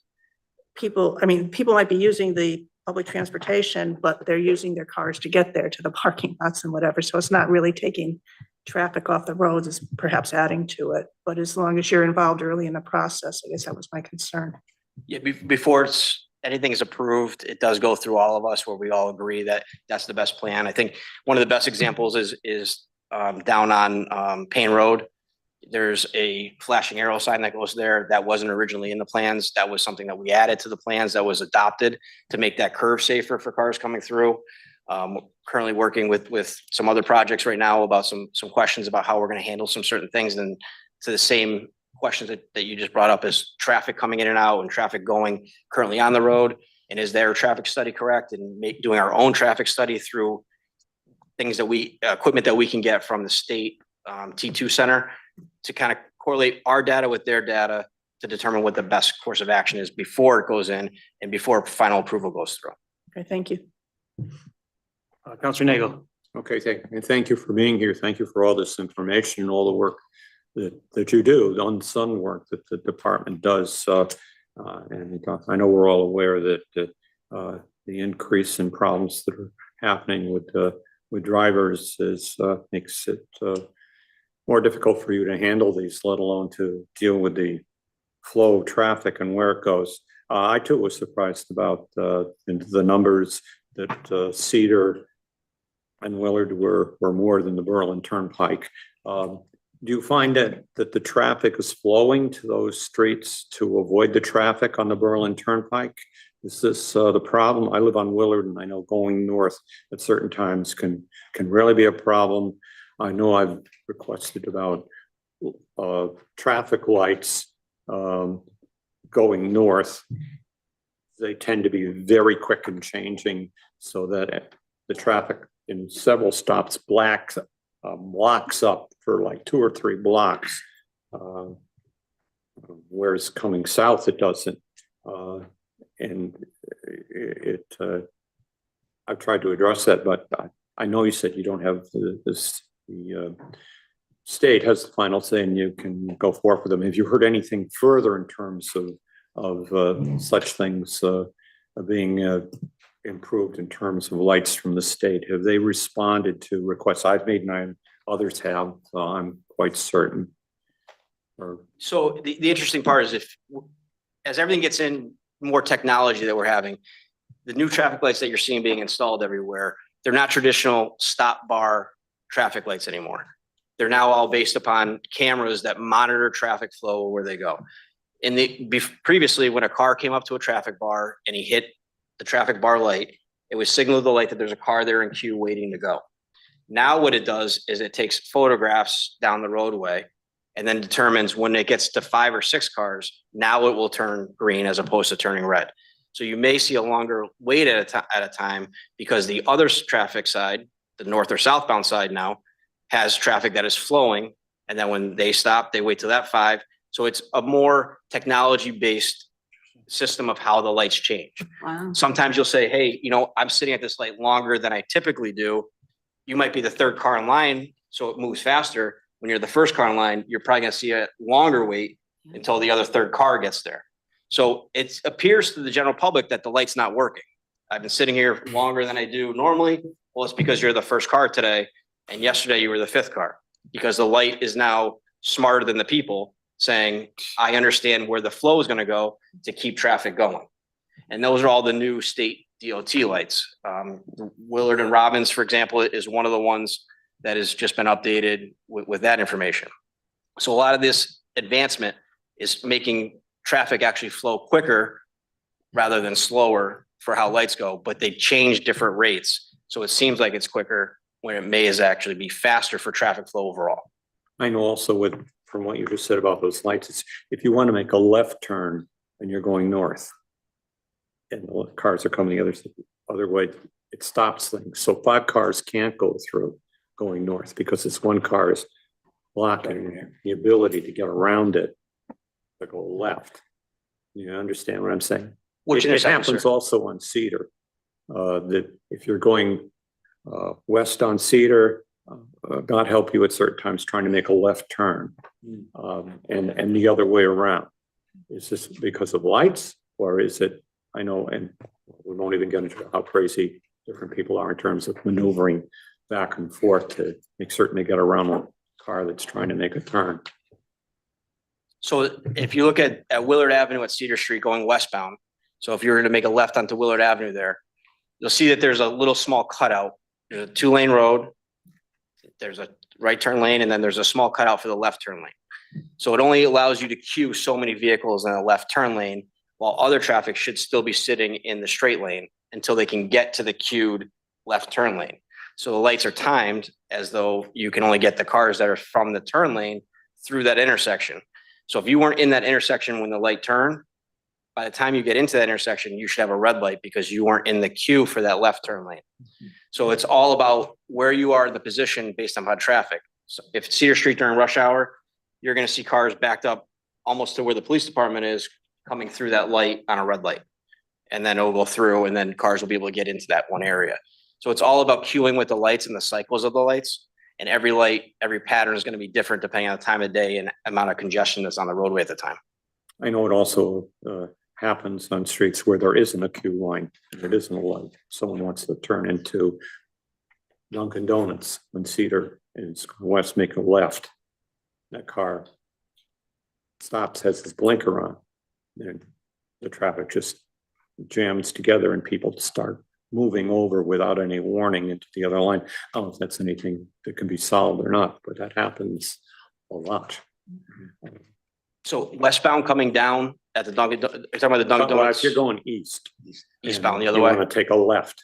people. I mean, people might be using the public transportation, but they're using their cars to get there to the parking lots and whatever. So it's not really taking traffic off the roads, it's perhaps adding to it. But as long as you're involved early in the process, I guess that was my concern. Yeah, before anything is approved, it does go through all of us where we all agree that that's the best plan. I think one of the best examples is down on Payne Road. There's a flashing arrow sign that goes there that wasn't originally in the plans. That was something that we added to the plans that was adopted to make that curve safer for cars coming through. Currently working with some other projects right now about some questions about how we're going to handle some certain things, and to the same questions that you just brought up, is traffic coming in and out and traffic going currently on the road, and is their traffic study correct, and doing our own traffic study through things that equipment that we can get from the state T2 center to kind of correlate our data with their data to determine what the best course of action is before it goes in and before final approval goes through. Okay, thank you. Counselor Nagel. Okay, thank you for being here. Thank you for all this information, all the work that you do, the unsung work that the department does. And I know we're all aware that the increase in problems that are happening with drivers makes it more difficult for you to handle these, let alone to deal with the flow of traffic and where it goes. I too was surprised about the numbers that Cedar and Willard were more than the Berlin Turnpike. Do you find that the traffic is flowing to those streets to avoid the traffic on the Berlin Turnpike? Is this the problem? I live on Willard, and I know going north at certain times can really be a problem. I know I've requested about traffic lights going north. They tend to be very quick in changing, so that the traffic in several stops blocks up for like 2 or 3 blocks. Whereas coming south, it doesn't. And I've tried to address that, but I know you said you don't have the state has the final say and you can go forth with them. Have you heard anything further in terms of such things being improved in terms of lights from the state? Have they responded to requests I've made and others have? I'm quite certain. So the interesting part is as everything gets in more technology that we're having, the new traffic lights that you're seeing being installed everywhere, they're not traditional stop bar traffic lights anymore. They're now all based upon cameras that monitor traffic flow where they go. Previously, when a car came up to a traffic bar and he hit the traffic bar light, it would signal the light that there's a car there in queue waiting to go. Now what it does is it takes photographs down the roadway and then determines when it gets to 5 or 6 cars, now it will turn green as opposed to turning red. So you may see a longer wait at a time because the other traffic side, the north or southbound side now, has traffic that is flowing. And then when they stop, they wait till that 5. So it's a more technology-based system of how the lights change. Wow. Sometimes you'll say, hey, I'm sitting at this light longer than I typically do. You might be the 3rd car in line, so it moves faster. When you're the 1st car in line, you're probably gonna see a longer wait until the other 3rd car gets there. So it appears to the general public that the light's not working. I've been sitting here longer than I do normally. Well, it's because you're the 1st car today, and yesterday you were the 5th car, because the light is now smarter than the people, saying, I understand where the flow is gonna go to keep traffic going. And those are all the new state DOT lights. Willard and Robbins, for example, is one of the ones that has just been updated with that information. So a lot of this advancement is making traffic actually flow quicker rather than slower for how lights go, but they change different rates. So it seems like it's quicker when it may actually be faster for traffic flow overall. I know also from what you just said about those lights, it's if you want to make a left turn and you're going north and the cars are coming the other way, it stops things. So 5 cars can't go through going north because it's 1 car is blocking the ability to get around it to go left. You understand what I'm saying? It happens also on Cedar. That if you're going west on Cedar, God help you at certain times trying to make a left turn, and the other way around. Is this because of lights, or is it? I know, and we won't even get into how crazy different people are in terms of maneuvering back and forth to make certain they get around a car that's trying to make a turn. So if you look at Willard Avenue at Cedar Street going westbound, so if you were to make a left onto Willard Avenue there, you'll see that there's a little small cutout. There's a 2-lane road. There's a right turn lane, and then there's a small cutout for the left turn lane. So it only allows you to queue so many vehicles in a left turn lane, while other traffic should still be sitting in the straight lane until they can get to the queued left turn lane. So the lights are timed as though you can only get the cars that are from the turn lane through that intersection. So if you weren't in that intersection when the light turned, by the time you get into that intersection, you should have a red light because you weren't in the queue for that left turn lane. So it's all about where you are in the position based on traffic. So if it's Cedar Street during rush hour, you're gonna see cars backed up almost to where the police department is coming through that light on a red light. And then it'll go through and then cars will be able to get into that one area. So it's all about queuing with the lights and the cycles of the lights. And every light, every pattern is gonna be different depending on the time of day and amount of congestion that's on the roadway at the time. I know it also happens on streets where there isn't a queue line, and it isn't a light. Someone wants to turn into Dunkin' Donuts when Cedar is west, make a left. That car stops, has his blinker on, and the traffic just jams together and people start moving over without any warning into the other line. I don't know if that's anything that can be solved or not, but that happens a lot. So westbound coming down at the Dunkin', you're talking about the Dunkin' Well, Donuts, if you're going east. eastbound the and other you way. want to take a left.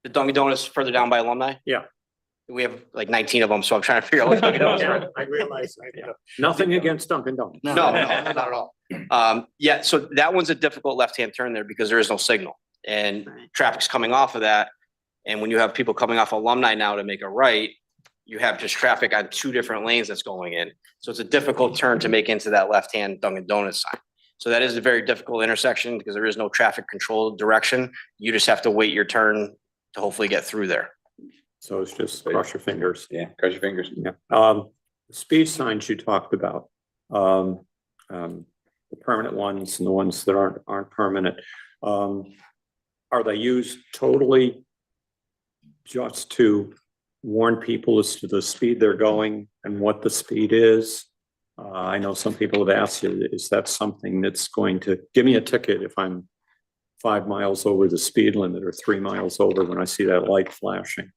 The Dunkin' Donuts further down by Alumni? Yeah. We have like 19 of them, so I'm trying to figure out what Dunkin' Donuts are. I realize. Nothing against Dunkin' Donuts. No, not at all. Yeah, so that one's a difficult left-hand turn there because there is no signal and traffic's coming off of that. And when you have people coming off Alumni now to make a right, you have just traffic on two different lanes that's going in. So it's a difficult turn to make into that left-hand Dunkin' Donuts sign. So that is a very difficult intersection because there is no traffic control direction. You just have to wait your turn to hopefully get through there. So it's just cross your fingers. Yeah, cross your fingers. Yeah. Speed signs you talked about, the permanent ones and the ones that aren't permanent. Are they used totally just to warn people as to the speed they're going and what the speed is? I know some people have asked you, is that something that's going to give me a ticket if I'm 5 miles over the speed limit or 3 miles over when I see that light flashing?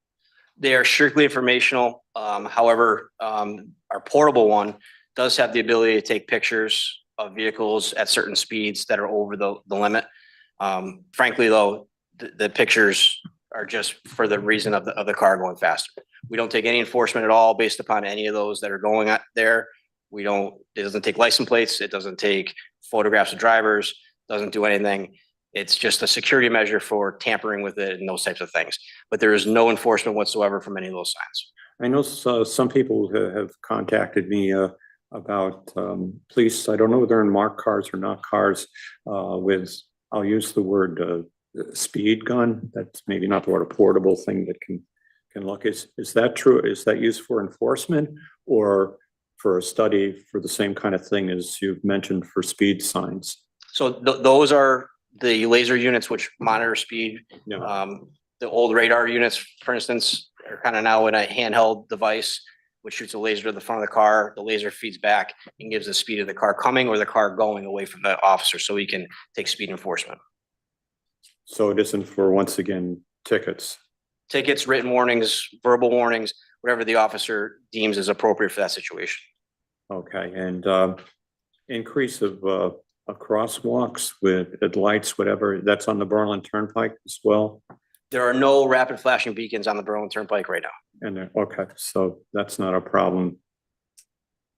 They are strictly informational. However, our portable one does have the ability to take pictures of vehicles at certain speeds that are over the limit. Frankly, though, the pictures are just for the reason of the car going faster. We don't take any enforcement at all based upon any of those that are going out there. It doesn't take license plates. It doesn't take photographs of drivers, doesn't do anything. It's just a security measure for tampering with it and those types of things. But there is no enforcement whatsoever from any of those signs. I know some people have contacted me about police. I don't know whether they're in marked cars or not cars with, I'll use the word speed gun. That's maybe not the word, a portable thing that can look. Is that true? Is that used for enforcement or for a study for the same kind of thing as you've mentioned for speed signs? So those are the laser units which monitor speed. Yeah. The old radar units, for instance, are kind of now in a handheld device which shoots a laser to the front of the car. The laser feeds back and gives the speed of the car coming or the car going away from the officer so he can take speed enforcement. So it isn't for, once again, tickets. Tickets, written warnings, verbal warnings, whatever the officer deems is appropriate for that situation. Okay, and increase of crosswalks with lights, whatever, that's on the Berlin Turnpike as well? There are no rapid flashing beacons on the Berlin Turnpike right now. And okay, so that's not a problem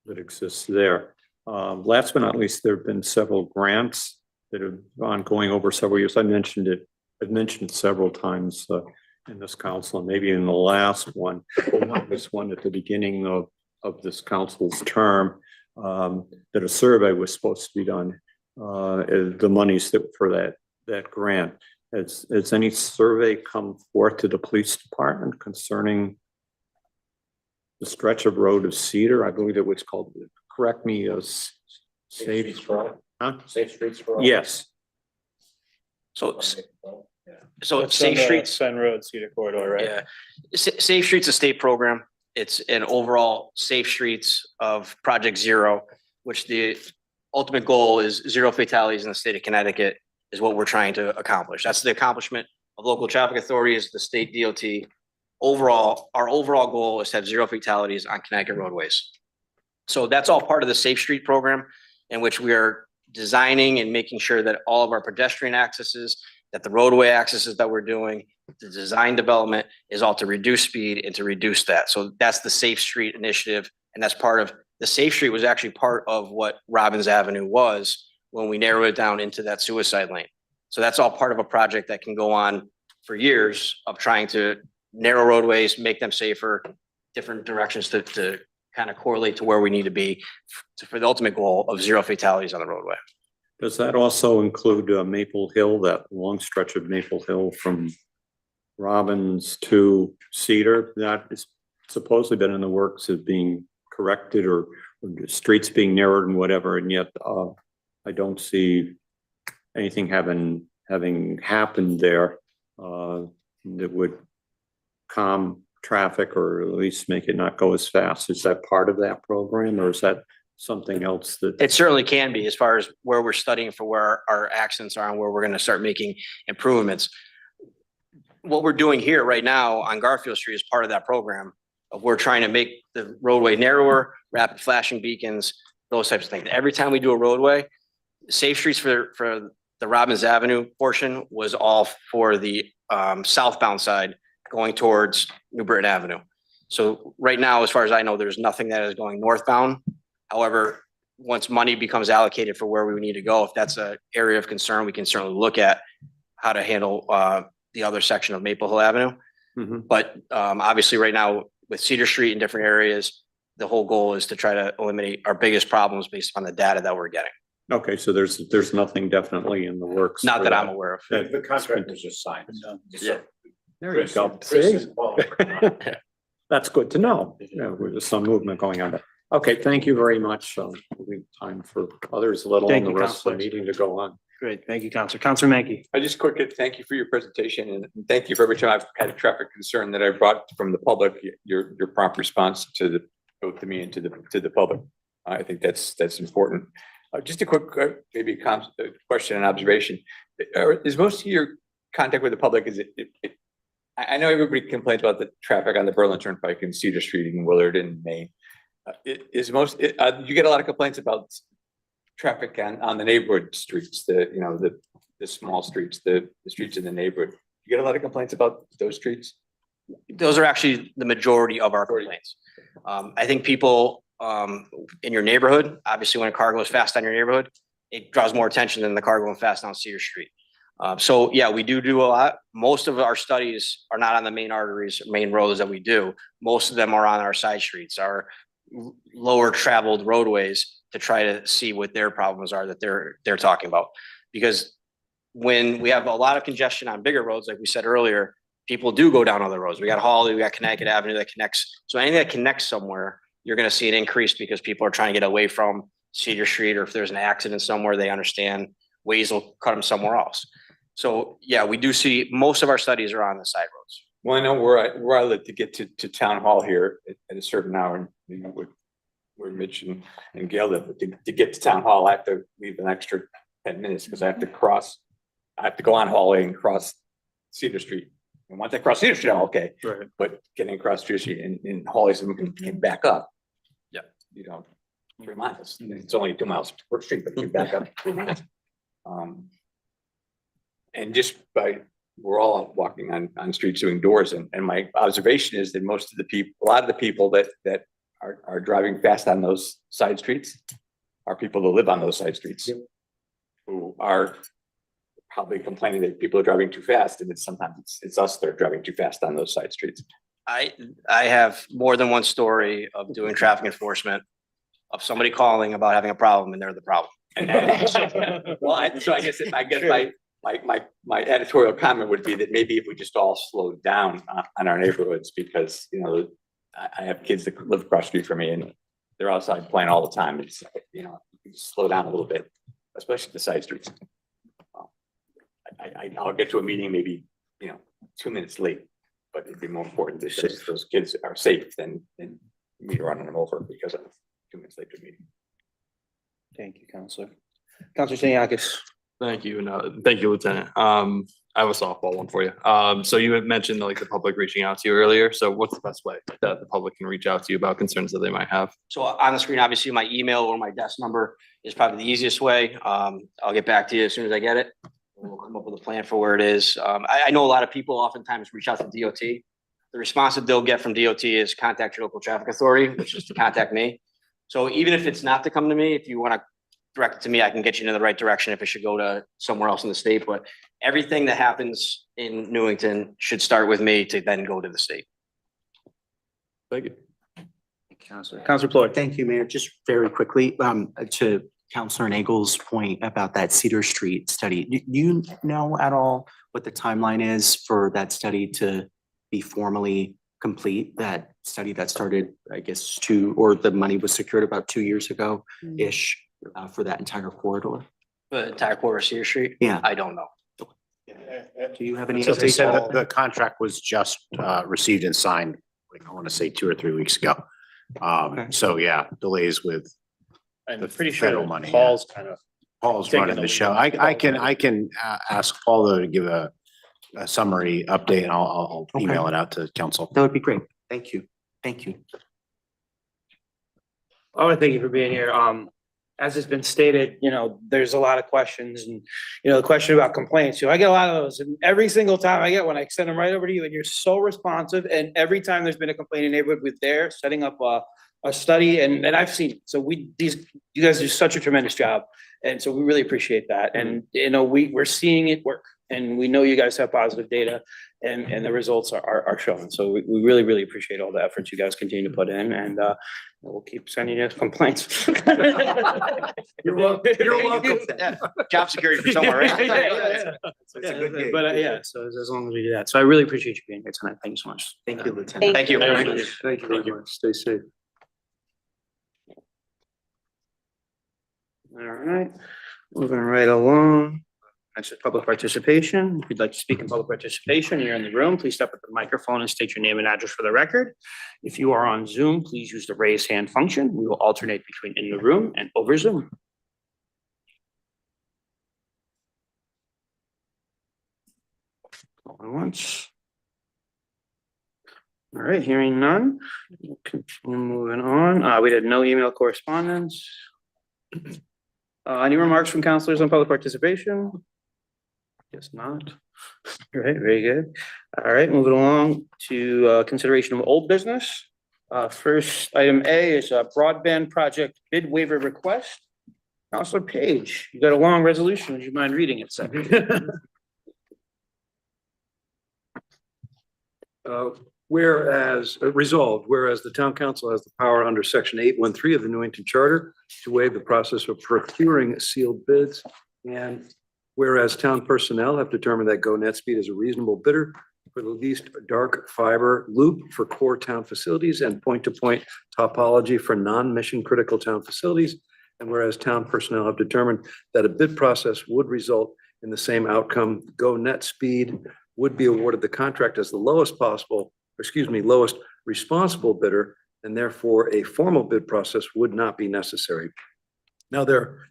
that exists there. Last but not least, there have been several grants that have ongoing over several years. I've mentioned it several times in this council, and maybe in the last one. One was one at the beginning of this council's term that a survey was supposed to be done. The monies for that grant. Has any survey come forth to the police department concerning the stretch of road of Cedar? I believe it was called, correct me, Safe streets for all. Huh? Safe streets for all. Yes. So It's Safe on the Streets, Sun Road, Cedar Corridor, right? yeah. Safe Streets a state program. It's an overall Safe Streets of Project Zero, which the ultimate goal is 0 fatalities in the state of Connecticut is what we're trying to accomplish. That's the accomplishment of local traffic authorities, the state DOT. Overall, our overall goal is to have 0 fatalities on Connecticut roadways. So that's all part of the Safe Street program in which we are designing and making sure that all of our pedestrian accesses, that the roadway accesses that we're doing, the design development is all to reduce speed and to reduce that. So that's the Safe Street initiative. And that's part of the Safe Street was actually part of what Robbins Avenue was when we narrowed it down into that suicide lane. So that's all part of a project that can go on for years of trying to narrow roadways, make them safer, different directions to kind of correlate to where we need to be for the ultimate goal of 0 fatalities on the roadway. Does that also include Maple Hill, that long stretch of Maple Hill from Robbins to Cedar? That is supposedly been in the works of being corrected or streets being narrowed and whatever, and yet I don't see anything having happened there that would calm traffic or at least make it not go as fast. Is that part of that program, or is that something else that? It certainly can be, as far as where we're studying for where our accidents are and where we're going to start making improvements. What we're doing here right now on Garfield Street is part of that program. We're trying to make the roadway narrower, rapid flashing beacons, those types of things. Every time we do a roadway, Safe Streets for the Robbins Avenue portion was all for the southbound side going towards New Britain Avenue. So right now, as far as I know, there's nothing that is going northbound. However, once money becomes allocated for where we need to go, if that's an area of concern, we can certainly look at how to handle the other section of Maple Hill Avenue. Mhm. But obviously right now with Cedar Street in different areas, the whole goal is to try to eliminate our biggest problems based upon the data that we're getting. Okay, so there's nothing definitely in the works. Not for that I'm aware of. That- The contract was just signed. Yeah. There you go. Chris See? is involved. That's good to know. Yeah, there's some movement going on there. Okay, thank you very much. We'll leave time for others, let Thank alone the you, rest of the Counselor. meeting to go on. Great, thank you, Counselor. Counselor Mankey. I just quickly thank you for your presentation and thank you for every time I've had a traffic concern that I brought from the public, your prompt response to the, both to me and to the public. I think that's important. Just a quick, maybe a question and observation. Is most of your contact with the public, is it, I know everybody complains about the traffic on the Berlin Turnpike and Cedar Street and Willard and Maine. You get a lot of complaints about traffic on the neighborhood streets, the small streets, the streets in the neighborhood. You get a lot of complaints about those streets? Those are actually the majority of our complaints. I think people in your neighborhood, obviously when a car goes fast on your neighborhood, it draws more attention than the car going fast down Cedar Street. So yeah, we do a lot. Most of our studies are not on the main arteries, main roads that we do. Most of them are on our side streets, our lower traveled roadways, to try to see what their problems are that they're talking about. Because when we have a lot of congestion on bigger roads, like we said earlier, people do go down other roads. We got Hawley, we got Connecticut Avenue that connects. So anything that connects somewhere, you're going to see an increase because people are trying to get away from Cedar Street, or if there's an accident somewhere, they understand Waze will cut them somewhere else. So yeah, we do see most of our studies are on the side roads. Well, I know where I live to get to town hall here at a certain hour, and where Mitch and Gail live, but to get to town hall, I have to leave an extra 10 minutes because I have to go on Hallway and cross Cedar Street. And once I cross Cedar Street, I'm okay. Right. But getting across Cedar Street in Hallway, so we can back up. Yeah. 3 miles. It's only 2 miles per street, but you back up 3 miles. And just we're all walking on streets doing doors, and my observation is that a lot of the people that are driving fast on those side streets are people that live on those side streets, who are probably complaining that people are driving too fast, and sometimes it's us that are driving too fast on those side streets. I have more than one story of doing traffic enforcement of somebody calling about having a problem and they're the problem. Well, I guess my editorial comment would be that maybe if we just all slowed down on our neighborhoods, because I have kids that live across the street from me and they're outside playing all the time. It's slow down a little bit, especially the side streets. I'll get to a meeting maybe 2 minutes late, but it'd be more important that those kids are safe than me running them over because I'm 2 minutes late to a meeting. Thank you, Counselor. Counselor Siniakis. Thank you, and thank you, Lieutenant. I have a softball one for you. So you had mentioned like the public reaching out to you earlier. So what's the best way that the public can reach out to you about concerns that they might have? So on the screen, obviously my email or my desk number is probably the easiest way. I'll get back to you as soon as I get it. We'll come up with a plan for where it is. I know a lot of people oftentimes reach out to DOT. The response that they'll get from DOT is contact your local traffic authority, which is to contact me. So even if it's not to come to me, if you want to direct it to me, I can get you in the right direction if it should go to somewhere else in the state. But everything that happens in Newington should start with me to then go to the state. Thank you. Counselor Floyd. Thank you, Mayor. Just very quickly, to Counselor Nagel's point about that Cedar Street study. Do you know at all what the timeline is for that study to be formally complete? That study that started, I guess, or the money was secured about 2 years ago-ish for that entire corridor? The entire quarter of Cedar Street? Yeah. I don't know. Do you have any? So they said updates? The contract was just received and signed, like, I want to say 2 or 3 weeks ago. So yeah, delays with I'm the pretty sure federal money, yeah. Paul's kind of. Paul's Taking running the the show. lead. I can ask Paul to give a summary update, and I'll Okay. email it out to council. That would be great. Thank you. Thank you. I want to thank you for being here. As has been stated, there's a lot of questions and, the question about complaints, I get a lot of those, and every single time I get one, I send them right over to you, and you're so responsive, and every time there's been a complaint in the neighborhood, we're there setting up a study, and I've seen, it. So you guys do such a tremendous job, and so we really appreciate that, and, we're seeing it work, and we know you guys have positive data, and the results are showing, so we really, really appreciate all the efforts you guys continue to put in, and we'll keep sending you complaints. You're welcome. You're welcome. Yeah, job security for somewhere, right? It's a good gig. But so as long as we do that, so I really appreciate you being here tonight, thank you so much. Thank you, Lieutenant. Thank you. Thank you very much. Stay safe. All right, moving right along. Next is public participation. If you'd like to speak in public participation, you're in the room, please step up to the microphone and state your name and address for the record. If you are on Zoom, please use the raise hand function. We will alternate between in the room and over Zoom. Going once. All right, hearing none. We'll continue moving on. We had no email correspondence. Any remarks from counselors on public participation? Guess not. All right, very good. All right, moving along to consideration of old business. First, item A is a broadband project bid waiver request. Counselor Page, you got a long resolution. Would you mind reading it, sir? Whereas resolved, whereas the town council has the power under section 813 of the Newington Charter to waive the process of procuring sealed bids. And whereas town personnel have determined that Go Netspeed is a reasonable bidder for the least dark fiber loop for core town facilities and point-to-point topology for non-mission critical town facilities. And whereas town personnel have determined that a bid process would result in the same outcome, Go Netspeed would be awarded the contract as the lowest responsible bidder, and therefore a formal bid process would not be necessary. Now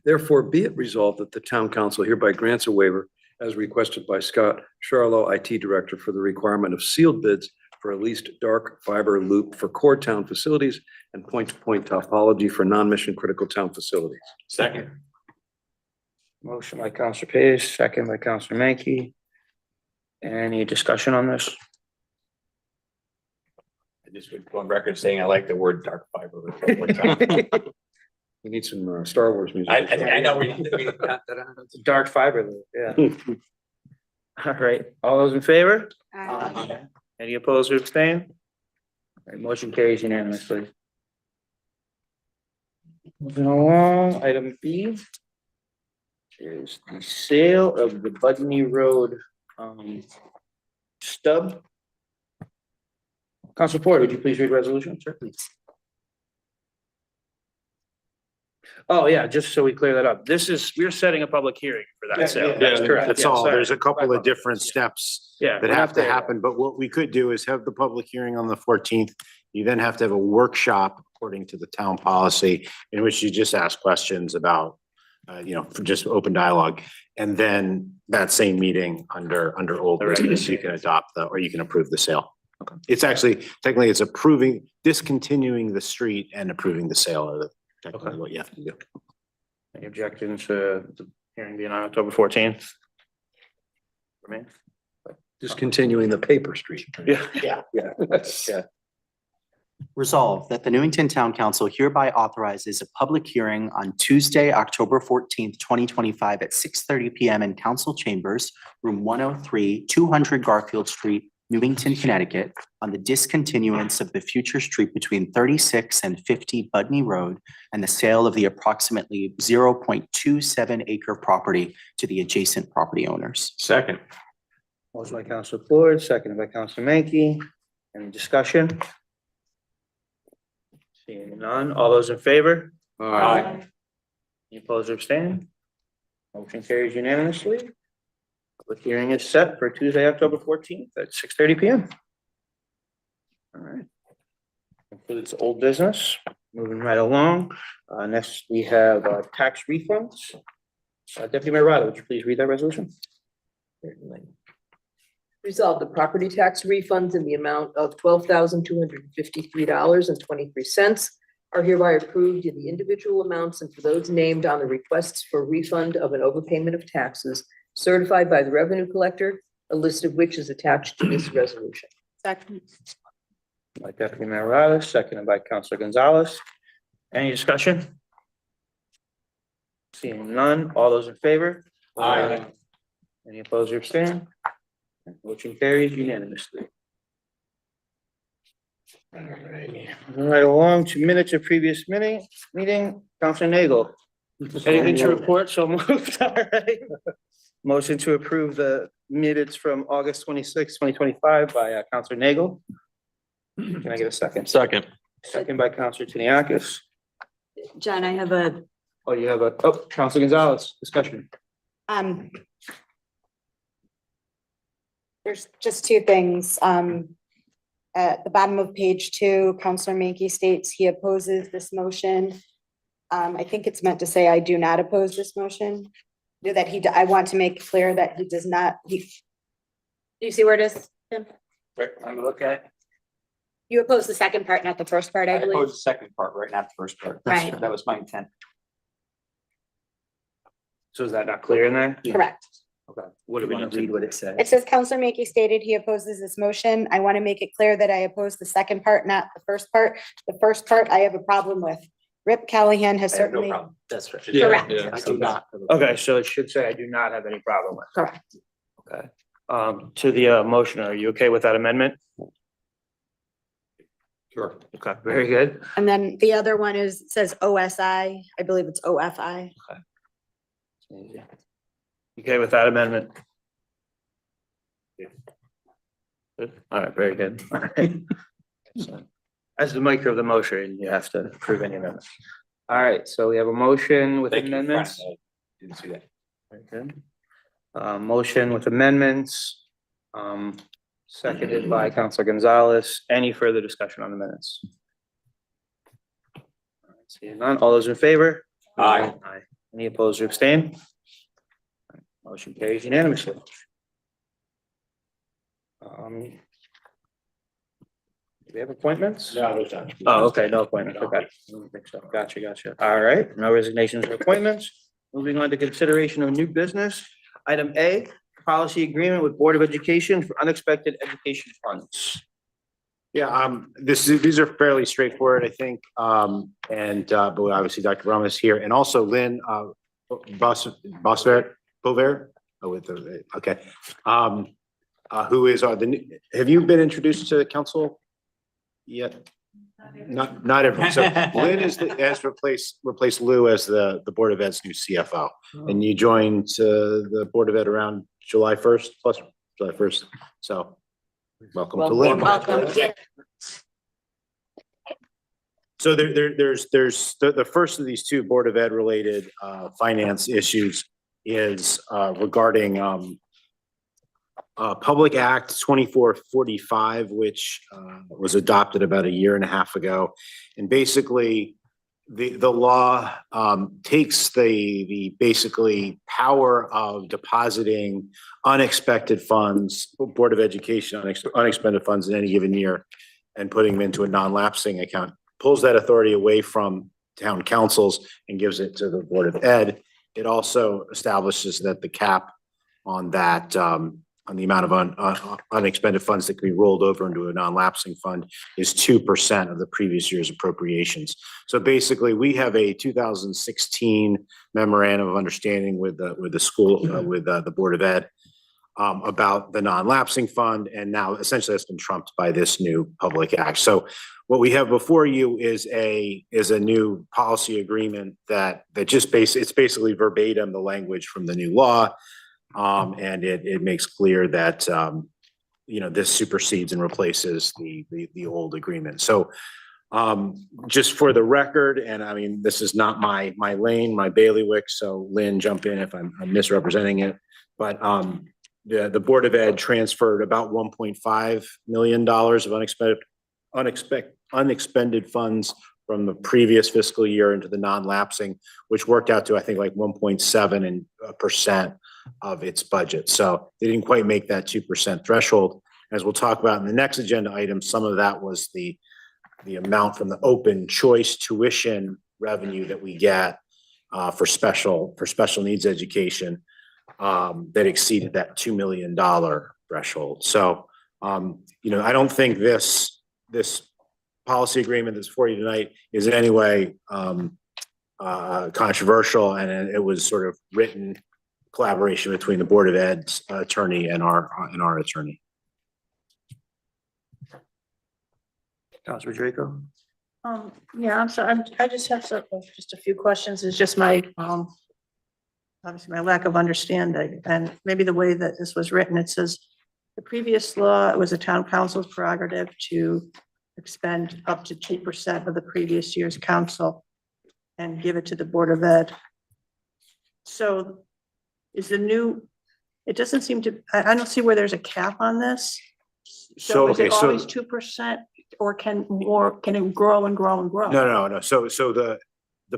therefore be it resolved that the town council hereby grants a waiver as requested by Scott Charlo, IT Director, for the requirement of sealed bids for at least dark fiber loop for core town facilities and point-to-point topology for non-mission critical town facilities. Second. Motion by Counselor Page, second by Counselor Mankey. Any discussion on this? I just would go on record saying I like the word dark fiber. We need some Star Wars music. I know we. It's a dark fiber loop, yeah. All right, all those in favor? Any opposed or abstain? All right, motion carries unanimously. Moving along, item B is the sale of the Budney Road stub. Council Porter, would you please read resolution? Certainly. Oh, yeah, just so we clear that up. We're setting a public hearing for that sale. That's correct. That's Yeah, all. sorry. There's a couple of different steps Yeah. that we're have not to there yet. happen, but what we could do is have the public hearing on the 14th. You then have to have a workshop according to the town policy in which you just ask questions about, for just open dialogue. And then that same meeting under old business, you can adopt or you can approve the sale. Okay. It's actually, technically it's discontinuing the street and approving the sale of technically what you have to do. Any objections to the hearing being on October 14th? Remain? Discontinuing the paper street. Yeah. Yeah. Resolved that the Newington Town Council hereby authorizes a public hearing on Tuesday, October 14th, 2025 at 6:30 PM in council chambers, room 103, 200 Garfield Street, Newington, Connecticut, on the discontinuance of the future street between 36 and 50 Budney Road and the sale of the approximately 0.27 acre property to the adjacent property owners. Second. Motion by Counselor Ford, seconded by Counselor Menke. Any discussion? Seeing none, all those in favor? Aye. Any opposed or abstaining? Motion carries unanimously. Public hearing is set for Tuesday, October 14th at 6:30 p.m. All right. Concludes old business. Moving right along. Next, we have tax refunds. Deputy Mayor Rada, would you please read that resolution? Certainly. Resolve the property tax refunds in the amount of $12,253.23 are hereby approved in the individual amounts and for those named on the requests for refund of an overpayment of taxes certified by the revenue collector, a list of which is attached to this resolution. Second. By Deputy Mayor Rada, seconded by Counselor Gonzalez. Any discussion? Seeing none, all those in favor? Aye. Any opposed or abstaining? Motion carries unanimously. All right, moving right along to minutes of previous meeting, Counselor Nagel. Anything to report? So moved, all right. Motion to approve the minutes from August 26, 2025 by Counselor Nagel. Can I get a second? Second. Second by Counselor Tiniakis. John, I have a, Oh, you have Counselor Gonzalez, discussion. There's just two things. At the bottom of page 2, Counselor Menke states he opposes this motion. I think it's meant to say I do not oppose this motion. I want to make clear that he does not, do you see where it is, Tim? I'm looking at. You oppose the second part, not the first part, I believe. oppose the second part, right, not the first part. Right. That was my intent. So is that not clear in there? Correct. Okay. What do we need to read what it says? It says Counselor Menke stated he opposes this motion. I want to make it clear that I oppose the second part, not the first part. The first part I have a problem with. Rip Callahan has certainly. That's right. Yeah, Correct. yeah. I do not. Okay, so it should say I do not have any problem with. Correct. Okay. To the motion, are you okay with that amendment? Sure. Okay, very good. And then the other one is, it says OSI. I believe it's OFI. You okay with that amendment? Good. All right, very good. All right. So, as the maker of the motion, you have to approve any amendments. All right, so we have a motion with Thank you, amendments. Frank. I didn't see that. Very good. Motion with amendments. Seconded by Counselor Gonzalez. Any further discussion on the minutes? All right, seeing none, all those in favor? Aye. Aye. Any opposed or abstain? Motion carries unanimously. Do we have appointments? No, there's not. Oh, okay, no appointments, okay. I don't think so. Gotcha. All right, no resignations or appointments. Moving on to consideration of new business. Item A, policy agreement with Board of Education for unexpected education funds. Yeah, these are fairly straightforward, I think. But obviously Dr. Ramos here and also Lynn, Boisvert, okay. Who is have you been introduced to the council yet? Not everyone. So Lynn has replaced Lou as the Board of Ed's new CFO. And you joined the Board of Ed around July 1st. So welcome to Lynn. Welcome. So there's the first of these two Board of Ed related finance issues is regarding Public Act 2445, which was adopted about 1.5 years ago. And basically the law takes the basically power of depositing unexpected funds, Board of Education, unexpended funds in any given year and putting them into a non-lapsing account, pulls that authority away from town councils and gives it to the Board of Ed. It also establishes that the cap on that, on the amount of unexpended funds that can be rolled over into a non-lapsing fund is 2% of the previous year's appropriations. So basically, we have a 2016 memorandum of understanding with the school, with the Board of Ed. about the non-lapsing fund, and now essentially that's been trumped by this new public act. So what we have before you is a new policy agreement that just it's basically verbatim the language from the new law. And it makes clear that this supersedes and replaces the old agreement. So just for the record, and I mean, this is not my lane, my bailiwick, so Lynn, jump in if I'm misrepresenting it. But the Board of Ed transferred about $1.5 million of unexpended funds from the previous fiscal year into the non-lapsing, which worked out to, I think, like 1.7% of its budget. So they didn't quite make that 2% threshold. As we'll talk about in the next agenda item, some of that was the amount from the open choice tuition revenue that we get for special needs education that exceeded that $2 million threshold. So, I don't think this policy agreement that's for you tonight is in any way controversial, and it was sort of written collaboration between the Board of Ed's attorney and our attorney. Councilor Draco? Yeah, I'm sorry. I just have just a few questions. It's just my, obviously my lack of understanding, and maybe the way that this was written. It says the previous law, it was a town council's prerogative to expend up to 2% of the previous year's council and give it to the Board of Ed. So is the new, it doesn't seem to, I don't see where there's a cap on this. So is it always 2%, or can it grow and grow and grow? No. So the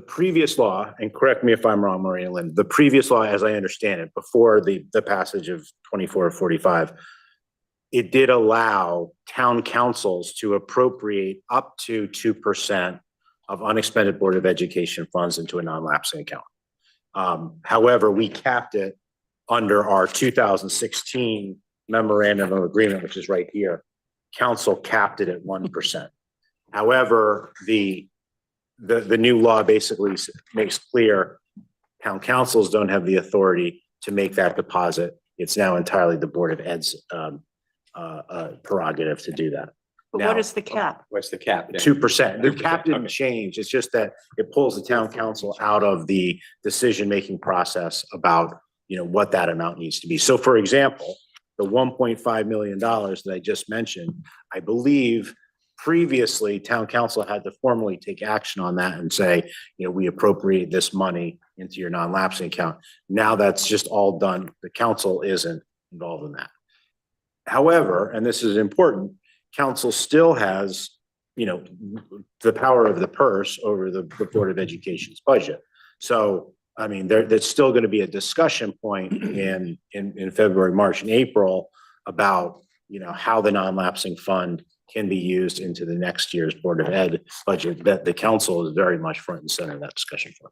previous law, and correct me if I'm wrong, Maria Lynn, the previous law, as I understand it, before the passage of 2445, it did allow town councils to appropriate up to 2% of unexpended Board of Education funds into a non-lapsing account. However, we capped it under our 2016 memorandum of agreement, which is right here. Council capped it at 1%. However, the new law basically makes clear town councils don't have the authority to make that deposit. It's now entirely the Board of Ed's prerogative to do that. But what is the cap? What's the cap? 2%. The 2%, cap didn't okay. change. It's just that it pulls the town council out of the decision-making process about, what that amount needs to be. So for example, the $1.5 million that I just mentioned, I believe previously town council had to formally take action on that and say, we appropriate this money into your non-lapsing account. Now that's just all done. The council isn't involved in that. However, and this is important, council still has, the power of the purse over the Board of Education's budget. So, I mean, there's still going to be a discussion point in February, March, and April about, how the non-lapsing fund can be used into the next year's Board of Ed budget, that the council is very much front and center of that discussion for.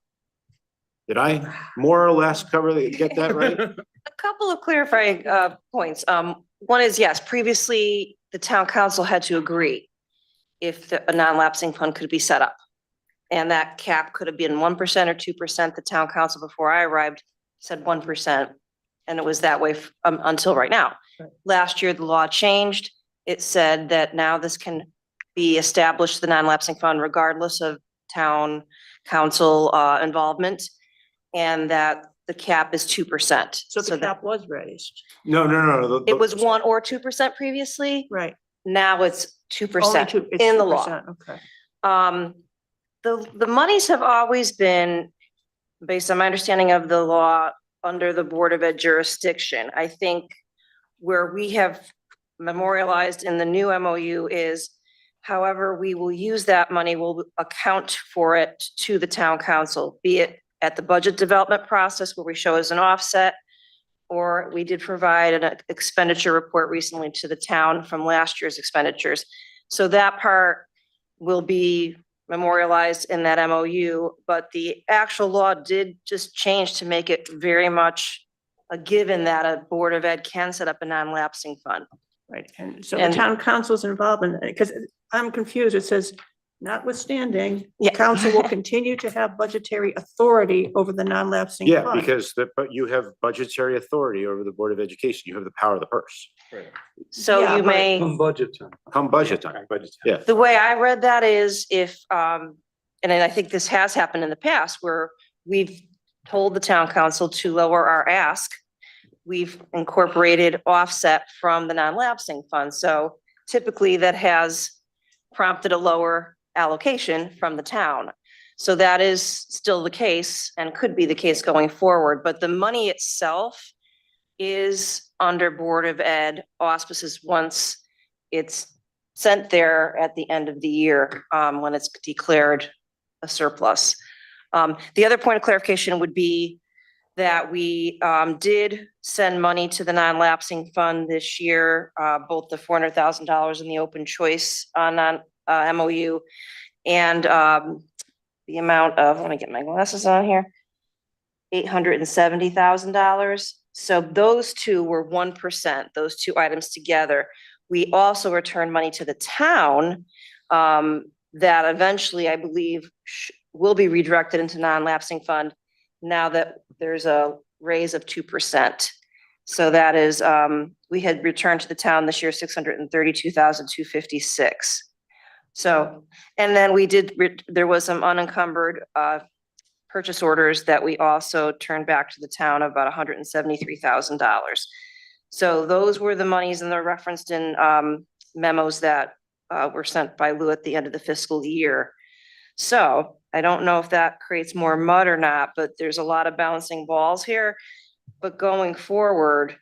Did I more or less get that right? A couple of clarifying points. One is, yes, previously the town council had to agree if a non-lapsing fund could be set up. And that cap could have been 1% or 2%. The town council before I arrived said 1%. And it was that way until right now. Right. Last year, the law changed. It said that now this can be established, the non-lapsing fund, regardless of town council involvement. And that the cap is 2%. So the cap was raised. No. It was 1 or 2% previously. Right. Now it's 2% Only 2, it's in the 2%, law. Okay. The monies have always been, based on my understanding of the law, under the Board of Ed jurisdiction. I think where we have memorialized in the new MOU is, however, we will use that money, we'll account for it to the town council, be it at the budget development process where we show as an offset, or we did provide an expenditure report recently to the town from last year's expenditures. So that part will be memorialized in that MOU, but the actual law did just change to make it very much a given that a Board of Ed can set up a non-lapsing fund. Right. And so the town council's involved in it, because I'm confused. It says notwithstanding, Yeah. council will continue to have budgetary authority over the non-lapsing Yeah, fund. because but you have budgetary authority over the Board of Education. You have the power of the purse. So Yeah, you but- may. Come budget time. Come budget time. Yeah. The way I read that is if, and I think this has happened in the past where we've told the town council to lower our ask. We've incorporated offset from the non-lapsing fund. So typically that has prompted a lower allocation from the town. So that is still the case and could be the case going forward, but the money itself is under Board of Ed auspices once it's sent there at the end of the year, when it's declared a surplus. The other point of clarification would be that we did send money to the non-lapsing fund this year, both the $400,000 in the open choice MOU and the amount of, let me get my glasses on here, $870,000. So those two were 1%, those two items together. We also returned money to the town that eventually, I believe, will be redirected into non-lapsing fund now that there's a raise of 2%. So that is, we had returned to the town this year, $632,256. So, and then we did, there was some unencumbered purchase orders that we also turned back to the town of about $173,000. So those were the monies and they're referenced in memos that were sent by Lou at the end of the fiscal year. So I don't know if that creates more mud or not, but there's a lot of bouncing balls here. But going forward,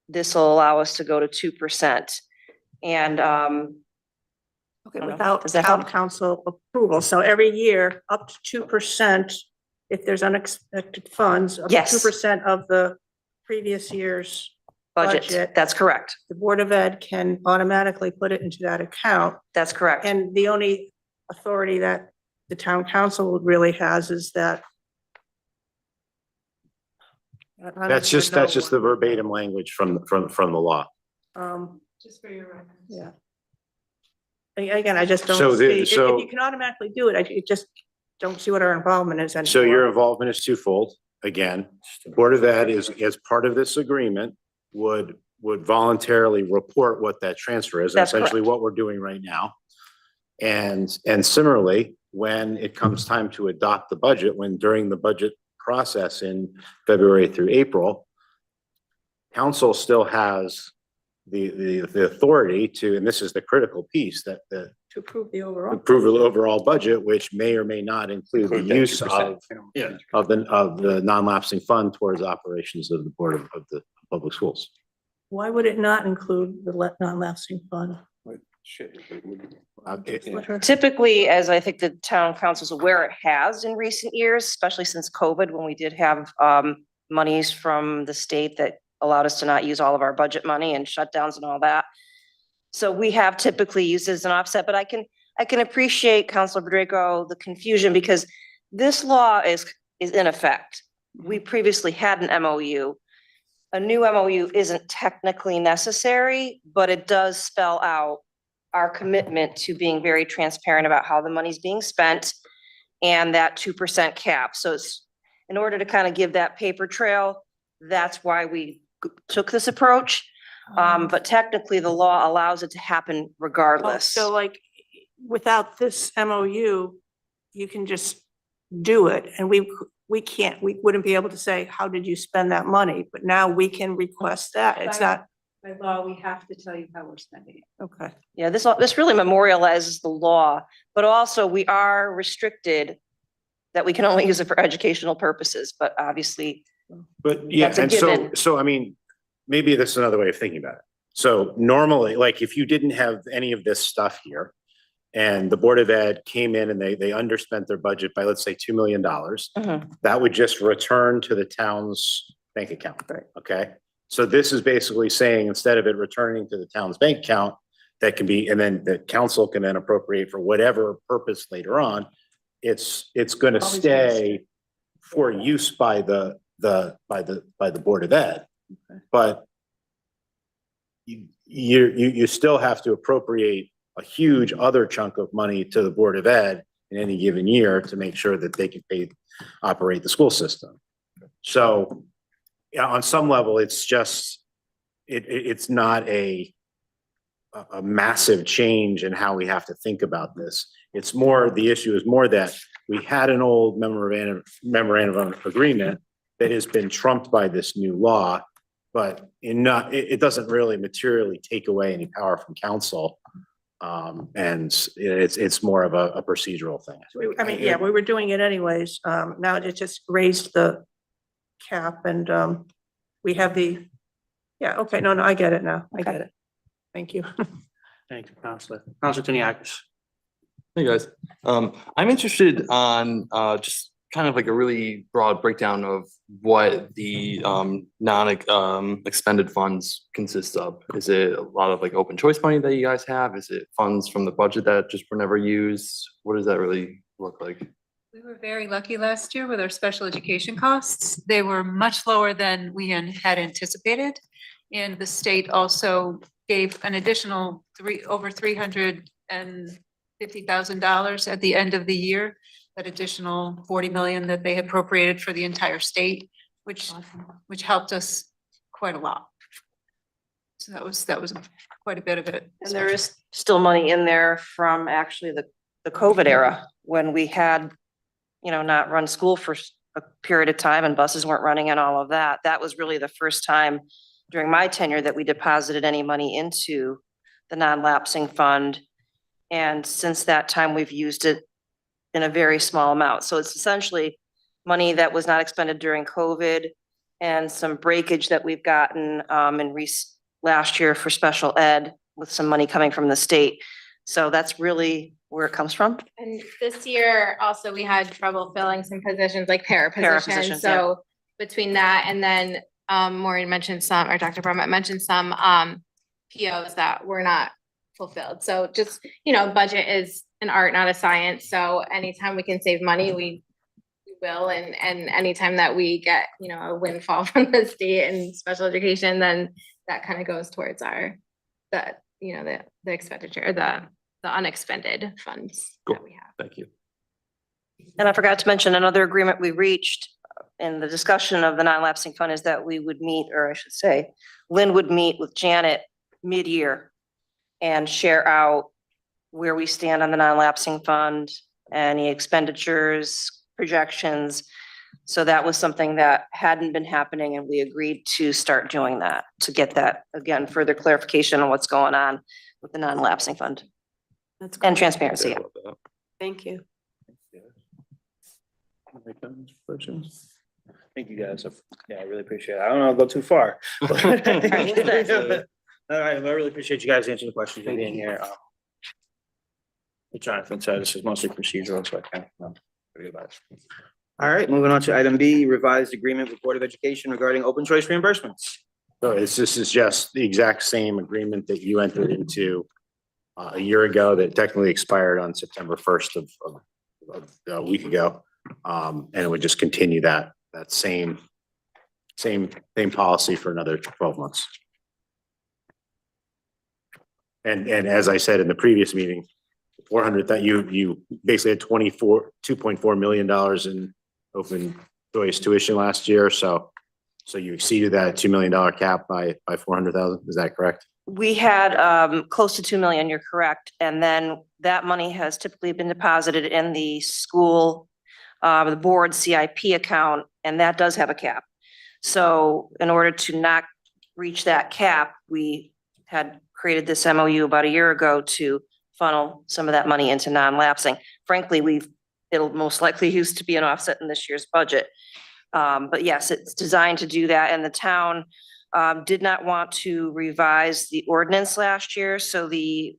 this will allow us to go to 2%. And Okay, I don't know. without Does that town help? council approval. So every year, up to 2%, if there's unexpected funds, up to Yes. 2% of the previous year's budget, budget. that's correct. The Board of Ed can automatically put it into that account. That's correct. And the only authority that the town council really has is that. I don't That's even just the know verbatim language from the law. what, Just for your reference. Yeah. Again, I just So don't see, if so- you can automatically do it, I just don't see what our involvement is anymore. So your involvement is twofold. Again, the Board of Ed is, as part of this agreement, would voluntarily report what that transfer is, That's essentially what we're doing right now. And similarly, when it comes time to adopt the budget, when during the budget process in February through April, council still has the authority to, and this is the critical piece, that the To approve the overall. approve of the overall budget, which may or may not include the Include that use 2%. of the non-lapsing fund towards operations of the Board of the Public Schools. Why would it not include the non-lapsing fund? What her- Typically, as I think the town council's aware, it has in recent years, especially since COVID, when we did have monies from the state that allowed us to not use all of our budget money and shutdowns and all that. So we have typically used it as an offset, but I can appreciate, Councilor Federico, the confusion because this law is in effect. We previously had an MOU. A new MOU isn't technically necessary, but it does spell out our commitment to being very transparent about how the money's being spent and that 2% cap. So it's in order to kind of give that paper trail, that's why we took this approach. But technically the law allows it to happen regardless. So like, without this MOU, you can just do it, and we wouldn't be able to say, how did you spend that money? But now we can request that. It's not, By law, we have to tell you how we're spending it. okay. Yeah, this really memorializes the law, but also we are restricted that we can only use it for educational purposes, but obviously. But yeah, That's a and so, given. I mean, maybe this is another way of thinking about it. So normally, like, if you didn't have any of this stuff here, and the Board of Ed came in and they underspent their budget by, let's say, $2 million, that would just return to the town's bank account, okay? So this is basically saying, instead of it returning to the town's bank account, that can be, and then the council can then appropriate for whatever purpose later on, it's gonna Always stay for use by the Board of Ed. But you still have to appropriate a huge other chunk of money to the Board of Ed in any given year to make sure that they can operate the school system. So, yeah, on some level, it's just, it's not a massive change in how we have to think about this. It's more, the issue is more that we had an old memorandum of agreement that has been trumped by this new law, but it doesn't really materially take away any power from council. And it's more of a procedural thing. I mean, yeah, we were doing it anyways. Now it just raised the cap and we have yeah, okay, no, I get it now. I get it. Thank you. Thank you, Counselor. Counselor Tiniakis. Hey, guys. I'm interested on just kind of like a really broad breakdown of what the expended funds consist of. Is it a lot of like open choice money that you guys have? Is it funds from the budget that just were never used? What does that really look like? We were very lucky last year with our special education costs. They were much lower than we had anticipated. And the state also gave an additional over $350,000 at the end of the year. That additional 40 million that they had appropriated for the entire state, which helped us quite a lot. So that was quite a bit of it. And there is still money in there from actually the COVID era when we had, not run school for a period of time and buses weren't running and all of that. That was really the first time during my tenure that we deposited any money into the non-lapsing fund. And since that time, we've used it in a very small amount. So it's essentially money that was not expended during COVID and some breakage that we've gotten last year for special ed with some money coming from the state. So that's really where it comes from. And this year also we had trouble filling some positions like para positions, positions. So between that and then Maureen mentioned some, or Dr. Brummett mentioned some POs that were not fulfilled. So just, budget is an art, not a science. So anytime we can save money, we will. And anytime that we get, a windfall from the state and special education, then that kind of goes towards the expenditure, the unexpended funds that we have. Thank you. And I forgot to mention another agreement we reached in the discussion of the non-lapsing fund is that we would meet, or I should say, Lynn would meet with Janet mid-year and share out where we stand on the non-lapsing fund, any expenditures, projections. So that was something that hadn't been happening and we agreed to start doing that to get that, again, further clarification on what's going on with the non-lapsing fund and transparency. Yeah. Thank you. Thank you guys. Yeah, I really appreciate it. I don't know, I'll go too far. All right, I really appreciate you guys answering the questions and being here. Jonathan said this is mostly procedural, so I can't forget about it. All right, moving on to item B, revised agreement with Board of Education regarding open choice reimbursements. So this is just the exact same agreement that you entered into a year ago that technically expired on September 1st of a week ago. And it would just continue that same policy for another 12 months. And as I said in the previous meeting, 400 that you basically had $2.4 million in open choice tuition last year. So you exceeded that $2 million cap by 400,000. Is that correct? We had close to 2 million, you're correct. And then that money has typically been deposited in the school, the board CIP account, and that does have a cap. So in order to not reach that cap, we had created this MOU about a year ago to funnel some of that money into non-lapsing. Frankly, it'll most likely used to be an offset in this year's budget. But yes, it's designed to do that. And the town did not want to revise the ordinance last year. So the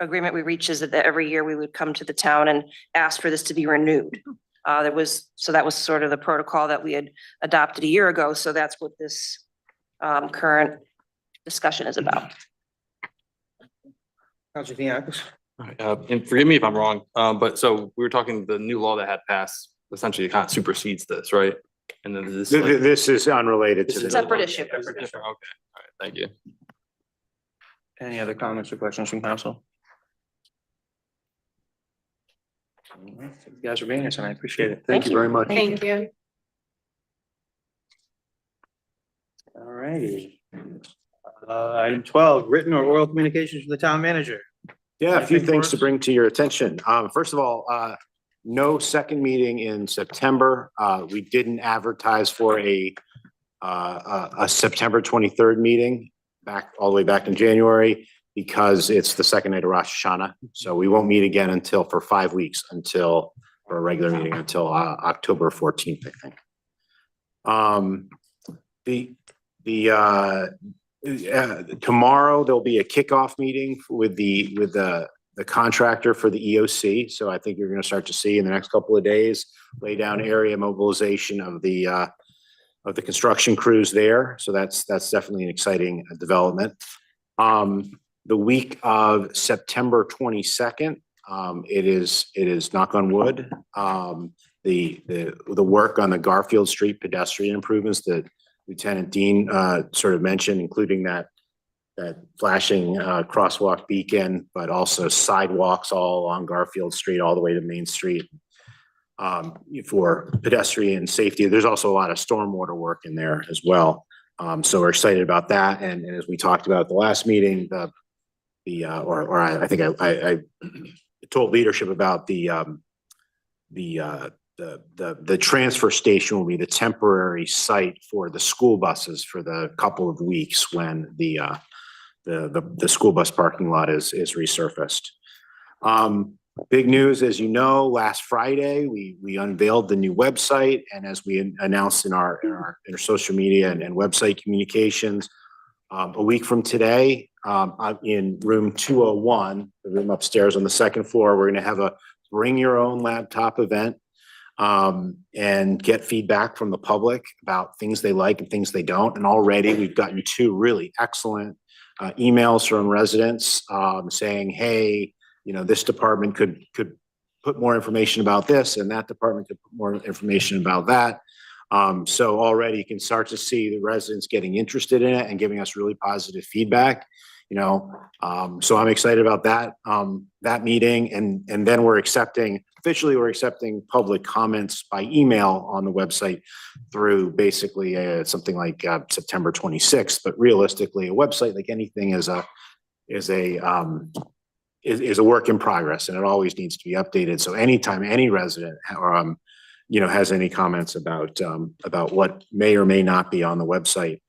agreement we reached is that every year we would come to the town and ask for this to be renewed. That was sort of the protocol that we had adopted a year ago. So that's what this current discussion is about. Counselor Diakis. And forgive me if I'm wrong, but so we were talking the new law that had passed essentially kind of supersedes this, right? And then this. This is unrelated to It's a the. separate issue. Okay, all right, thank you. Any other comments or questions from council? You guys are being here, and I appreciate it. Thank you very much. Thank you. All righty. Item 12, written or oral communications from the town manager. Yeah, a few Anything for things to us? bring to your attention. First of all, no second meeting in September. We didn't advertise for a September 23rd meeting all the way back in January because it's the second night of Rosh Hashanah. So we won't meet again for 5 weeks for a regular meeting until October 14th, I think. Tomorrow, there'll be a kickoff meeting with the contractor for the EOC. So I think you're going to start to see in the next couple of days, lay down area mobilization of the construction crews there. So that's definitely an exciting development. The week of September 22nd, it is knock on wood. The work on the Garfield Street pedestrian improvements that Lieutenant Dean sort of mentioned, including that flashing crosswalk beacon, but also sidewalks all along Garfield Street, all the way to Main Street for pedestrian safety. There's also a lot of stormwater work in there as well. So we're excited about that. And as we talked about at the last meeting, I think I told leadership about the transfer station will be the temporary site for the school buses for the couple of weeks when the school bus parking lot is resurfaced. Big news, as you know, last Friday, we unveiled the new website, and as we announced in our social media and website communications, a week from today, in room 201, the room upstairs on the second floor, we're going to have a bring your own laptop event and get feedback from the public about things they like and things they don't. And already we've gotten 2 really excellent emails from residents saying, hey, this department could put more information about this, and that department could put more information about that. So already you can start to see the residents getting interested in it and giving us really positive feedback. So I'm excited about that meeting, and then we're officially accepting public comments by email on the website through basically something like September 26th. But realistically, a website, like anything, is a work in progress, and it always needs to be updated. So anytime any resident has any comments about what may or may not be on the website,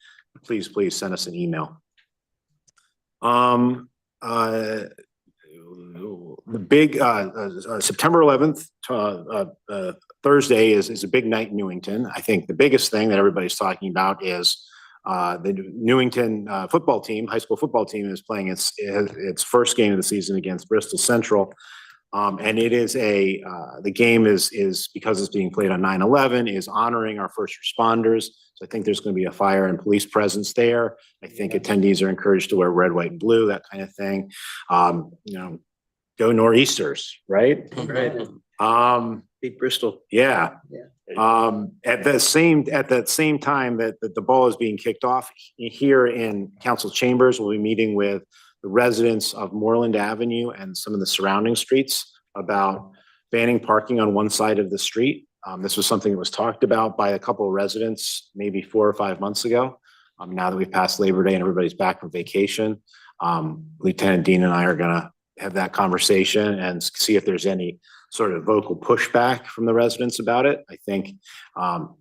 please send us an email. The big September 11th, Thursday is a big night in Newington. I think the biggest thing that everybody's talking about is the Newington football team, high school football team, is playing its first game of the season against Bristol Central. And it is the game is because it's being played on 9/11, is honoring our first responders. So I think there's going to be a fire and police presence there. I think attendees are encouraged to wear red, white, and blue, that kind of thing. Go Nor'easters, right? Right. Beat Bristol. Yeah. At that same time that the ball is being kicked off here in council chambers, we'll be meeting with the residents of Moreland Avenue and some of the surrounding streets about banning parking on one side of the street. This was something that was talked about by a couple of residents maybe 4 or 5 months ago. Now that we've passed Labor Day and everybody's back from vacation, Lieutenant Dean and I are gonna have that conversation and see if there's any sort of vocal pushback from the residents about it. I think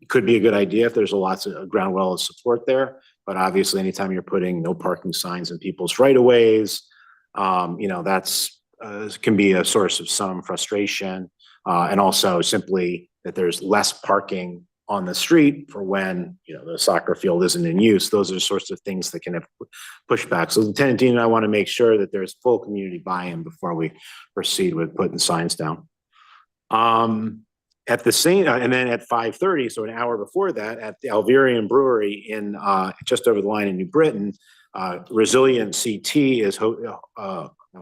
it could be a good idea if there's lots of ground well of support there. But obviously, anytime you're putting no parking signs in people's right of ways, that's can be a source of some frustration. And also simply that there's less parking on the street for when the soccer field isn't in use. Those are the sorts of things that can have pushback. So Lieutenant Dean and I want to make sure that there's full community buy-in before we proceed with putting signs down. At the same, and then at 5:30, so an hour before that, at the Alvarian Brewery in just over the line in New Britain, Resilient CT is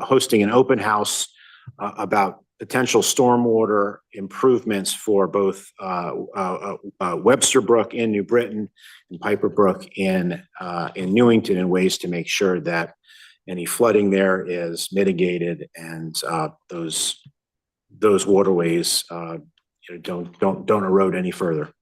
hosting an open house about potential stormwater improvements for both Webster Brook in New Britain and Piper Brook in Newington, in ways to make sure that any flooding there is mitigated and those waterways, don't erode any further.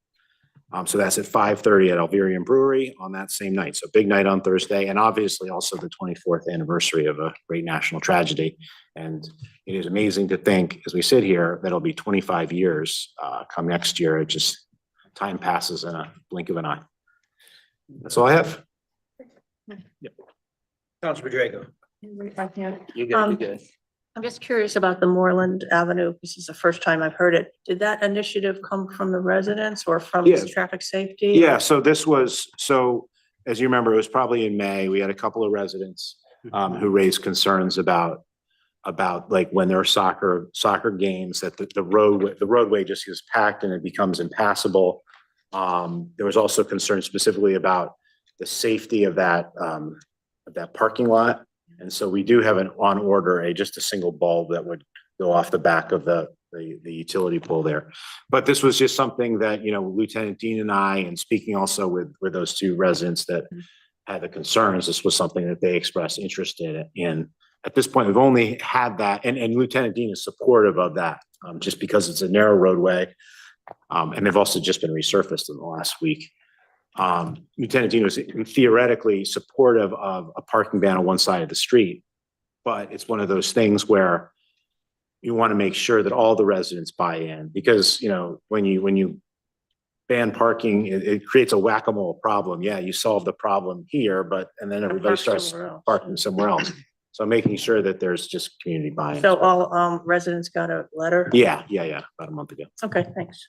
So that's at 5:30 at Alvarian Brewery on that same night. So big night on Thursday, and obviously also the 24th anniversary of a great national tragedy. And it is amazing to think, as we sit here, that it'll be 25 years come next year. It just, time passes in a blink of an eye. That's all I have. Councilor Drago. Right back there. You got it, you good. I'm just curious about the Moreland Avenue. This is the first time I've heard it. Did that initiative come from the residents or from Yeah. traffic safety? Yeah, so this was, so as you remember, it was probably in May, we had a couple of residents who raised concerns about like when there are soccer games, that the roadway just gets packed and it becomes impassable. There was also concern specifically about the safety of that parking lot. And so we do have on order just a single bulb that would go off the back of the utility pole there. But this was just something that, Lieutenant Dean and I, and speaking also with those two residents that had the concerns, this was something that they expressed interest in. At this point, we've only had that, and Lieutenant Dean is supportive of that, just because it's a narrow roadway. And they've also just been resurfaced in the last week. Lieutenant Dean was theoretically supportive of a parking ban on one side of the street, but it's one of those things where you want to make sure that all the residents buy in, because, when you ban parking, it creates a whack-a-mole problem. Yeah, you solve the problem here, and then everybody starts parking somewhere else. So making sure that there's just community buy-in. So all residents got a letter? Yeah, about a month ago. Okay, thanks.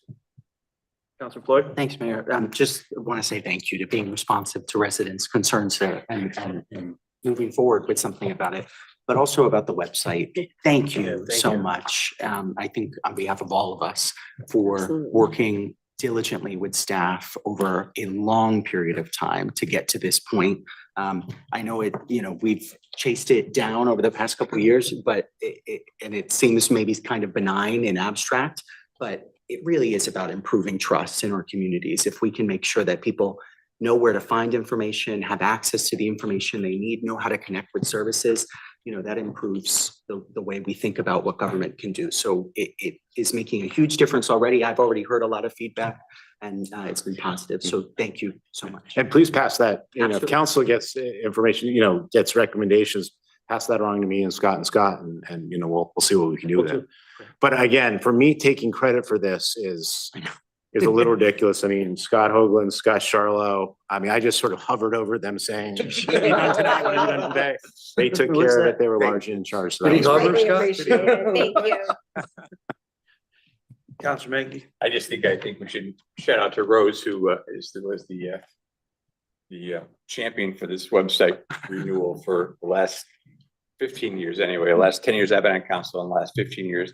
Councilor Floyd. Thanks, Mayor. Just want to say thank you to being responsive to residents' concerns there and moving forward with something about it, but also about the website. Thank you so much. I think on behalf of all of us for working diligently with staff over a long period of time to get to this point. I know we've chased it down over the past couple of years, but it seems maybe kind of benign and abstract, but it really is about improving trust in our communities. If we can make sure that people know where to find information, have access to the information they need, know how to connect with services, that improves the way we think about what government can do. So it is making a huge difference already. I've already heard a lot of feedback and it's been positive. So thank you so much. And please pass that, if Absolutely. council gets information, gets recommendations, pass that along to me and Scott, and we'll see what we can do with it. But again, for me, taking credit for this is a little ridiculous. I mean, Scott Hoagland, Scott Charlo, I just sort of hovered over them saying, what have you done tonight? What have you done today? They took care of it. They were largely in charge. So that was great. Greatly appreciated. Thank you. Councilor Maggie. I think we should shout out to Rose, who was the champion for this website renewal for the last 15 years anyway. The last 10 years I've been on council, and the last 15 years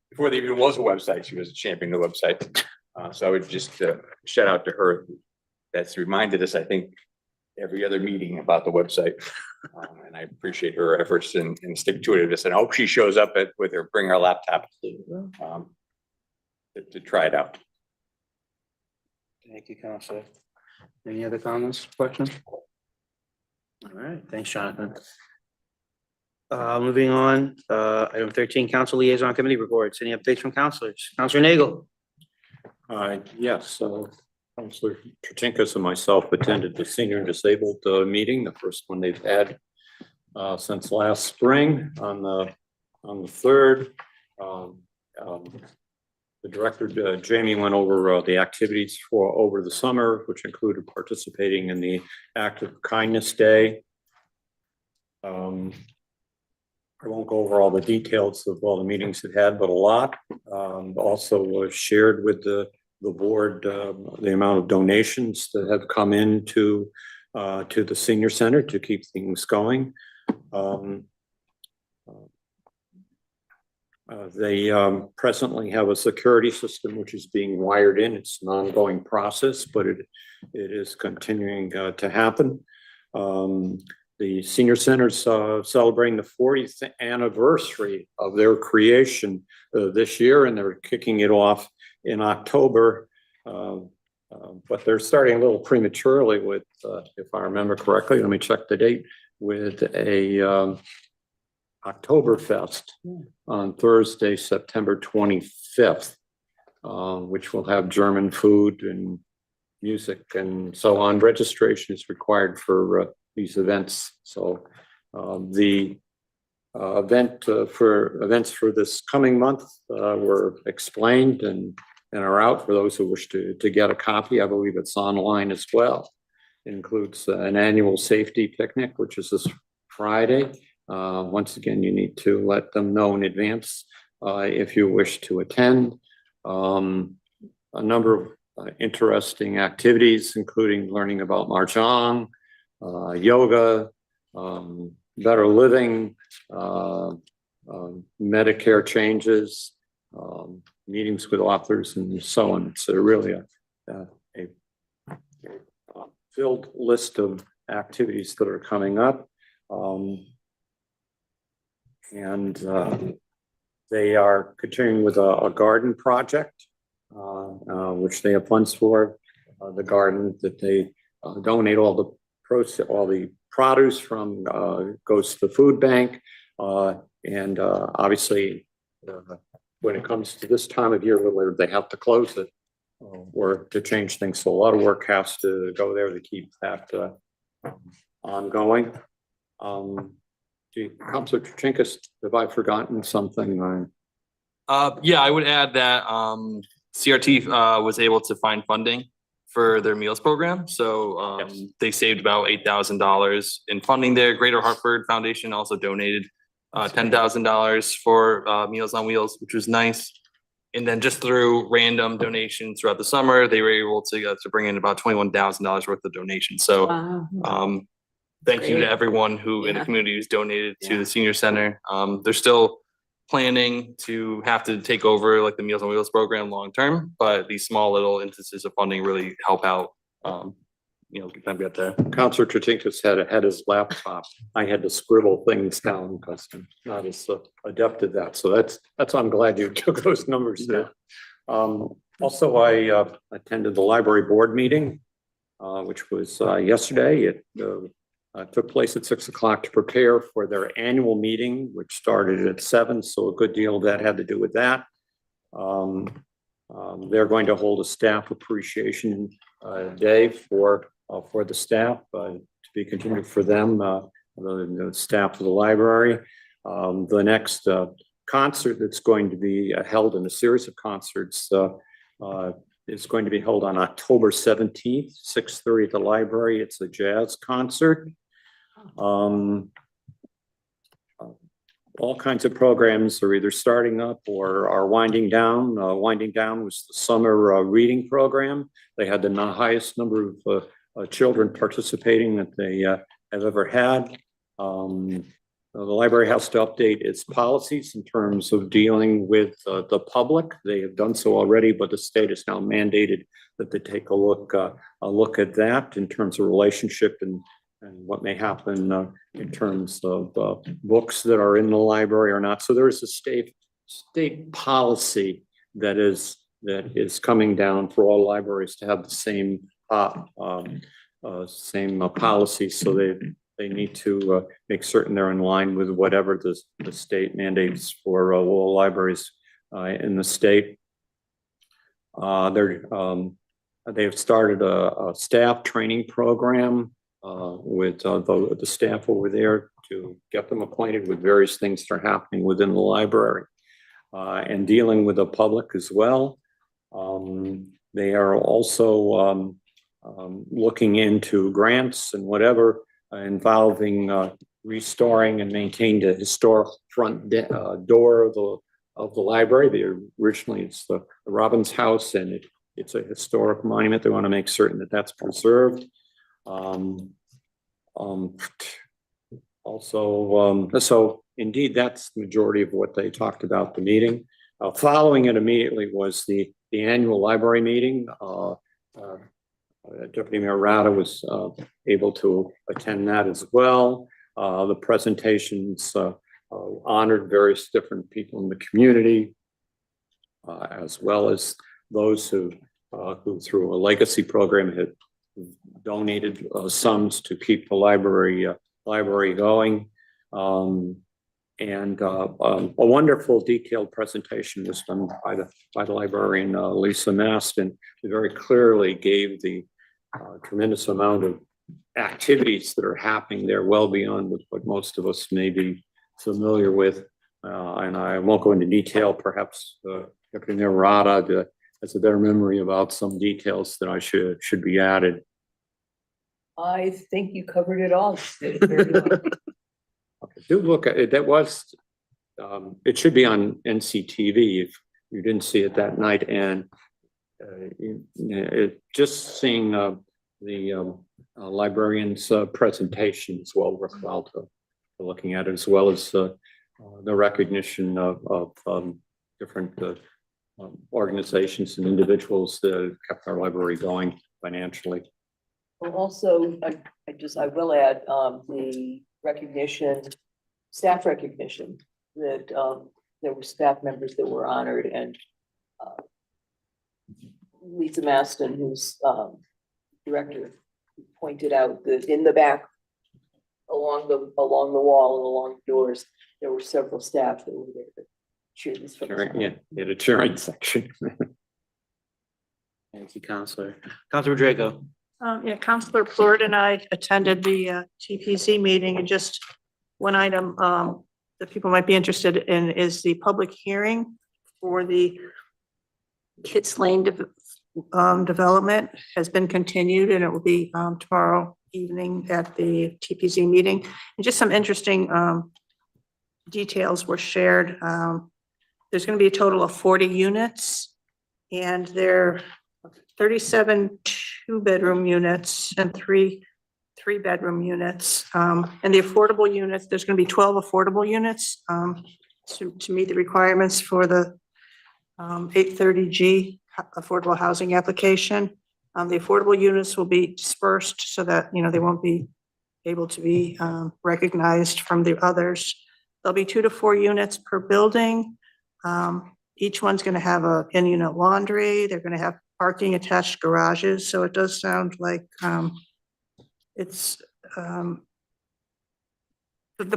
before there even was a website, she was a champion of the website. So I would just shout out to her. That's reminded us, I think, every other meeting about the website. And I appreciate her efforts and stick to it. And I hope she shows up bring her laptop to try it out. Thank you, Councilor. Any other comments, questions? All right, thanks, Jonathan. Moving on, item 13, council liaison committee reports. Any updates from councilors? Councilor Nagel. Yes, Councilor Trachinkas and myself attended the senior and disabled meeting, the first one they've had since last spring on the 3rd. The director, Jamie, went over the activities for over the summer, which included participating in the Act of Kindness Day. I won't go over all the details of all the meetings it had, but a lot. Also shared with the board the amount of donations that have come in to the senior center to keep things going. They presently have a security system which is being wired in. It's an ongoing process, but it is continuing to happen. The senior center's celebrating the 40th anniversary of their creation this year, and they're kicking it off in October. But they're starting a little prematurely with, if I remember correctly, let me check the date, with a Oktoberfest on Thursday, September 25th, which will have German food and music and so on. Registration is required for these events. So the events for this coming month were explained and are out for those who wish to get a copy. I believe it's online as well. It includes an annual safety picnic, which is this Friday. Once again, you need to let them know in advance if you wish to attend. A number of interesting activities, including learning about Mahjong, yoga, better living, Medicare changes, meetings with authors and so on. It's really a filled list of activities that are coming up. They are continuing with a garden project, which they have funds for. The garden that they donate all the produce from goes to the food bank. Obviously, when it comes to this time of year where they have to close it or to change things, so a lot of work has to go there to keep that ongoing. Councilor Trachinkas, have I forgotten something? Yeah, I would add that CRT was able to find funding for their meals program. So they saved about $8,000 in funding there. Greater Hartford Foundation also donated $10,000 for Meals on Wheels, which was nice. And then just through random donations throughout the summer, they were able to bring in about $21,000 worth of donations. So thank you to everyone who in the community who's donated to the senior center. They're still planning to have to take over like the Meals on Wheels program long term, but these small little instances of funding really help out. Get them get there. Councilor Trachinkas had his laptop. I had to scribble things down because I'm not as adept at that. So I'm glad you took those numbers down. Also, I attended the library board meeting, which was yesterday. It took place at 6 o'clock to prepare for their annual meeting, which started at 7. So a good deal of that had to do with that. They're going to hold a staff appreciation day for the staff to be continued for them, the staff of the library. The next concert that's going to be held in a series of concerts is going to be held on October 17th, 6:30 at the library. It's a jazz concert. All kinds of programs are either starting up or are winding down. Winding down was the summer reading program. They had the highest number of children participating that they have ever had. The library has to update its policies in terms of dealing with the public. They have done so already, but the state has now mandated that they take a look at that in terms of relationship and what may happen in terms of books that are in the library or not. So there is a state policy that is coming down for all libraries to have the same policy. So they need to make certain they're in line with whatever the state mandates for all libraries in the state. They've started a staff training program with the staff over there to get them acquainted with various things that are happening within the library and dealing with the public as well. They are also looking into grants and whatever involving restoring and maintaining the historic front door of the library. Originally it's the Robbins House, and it's a historic monument. They want to make certain that that's preserved. So indeed, that's the majority of what they talked about the meeting. Following it immediately was the annual library meeting. Deputy Mayor Rada was able to attend that as well. The presentations honored various different people in the community, as well as those who through a legacy program had donated sums to keep the library going. And a wonderful detailed presentation was done by the librarian, Lisa Maston, who very clearly gave the tremendous amount of activities that are happening there well beyond what most of us may be familiar with. And I won't go into detail, perhaps Deputy Mayor Rada has a better memory about some details that I should be added. I think you covered it all. Very well. Okay, do look at it. That was, it should be on NCTV if you didn't see it that night. And just seeing the librarian's presentation is well worthwhile to looking at it, as well as the recognition of different organizations and individuals that kept our library going financially. Well, also, I will add, the recognition, staff recognition, that, there were staff members that were honored, and Lisa Maston, who's, director, pointed out that in the back, along the wall and along the doors, there were several staff that were there to cheer this. Yeah, a cheering section. Thank you, Counselor. Counselor Drago. Yeah, Counselor Plord and I attended the TPC meeting, and just one item that people might be interested in is the public hearing for the Kits Lane development has been continued, and it will be tomorrow evening at the TPC meeting. And just some interesting details were shared. There's going to be a total of 40 units, and they're 37 two-bedroom units and three-bedroom units. And the affordable units, there's going to be 12 affordable units to meet the requirements for the 830G affordable housing application. The affordable units will be dispersed so that, you know, they won't be able to be recognized from the others. There'll be 2 to 4 units per building. Each one's going to have a in-unit laundry. They're going to have parking attached garages. So it does sound like it's the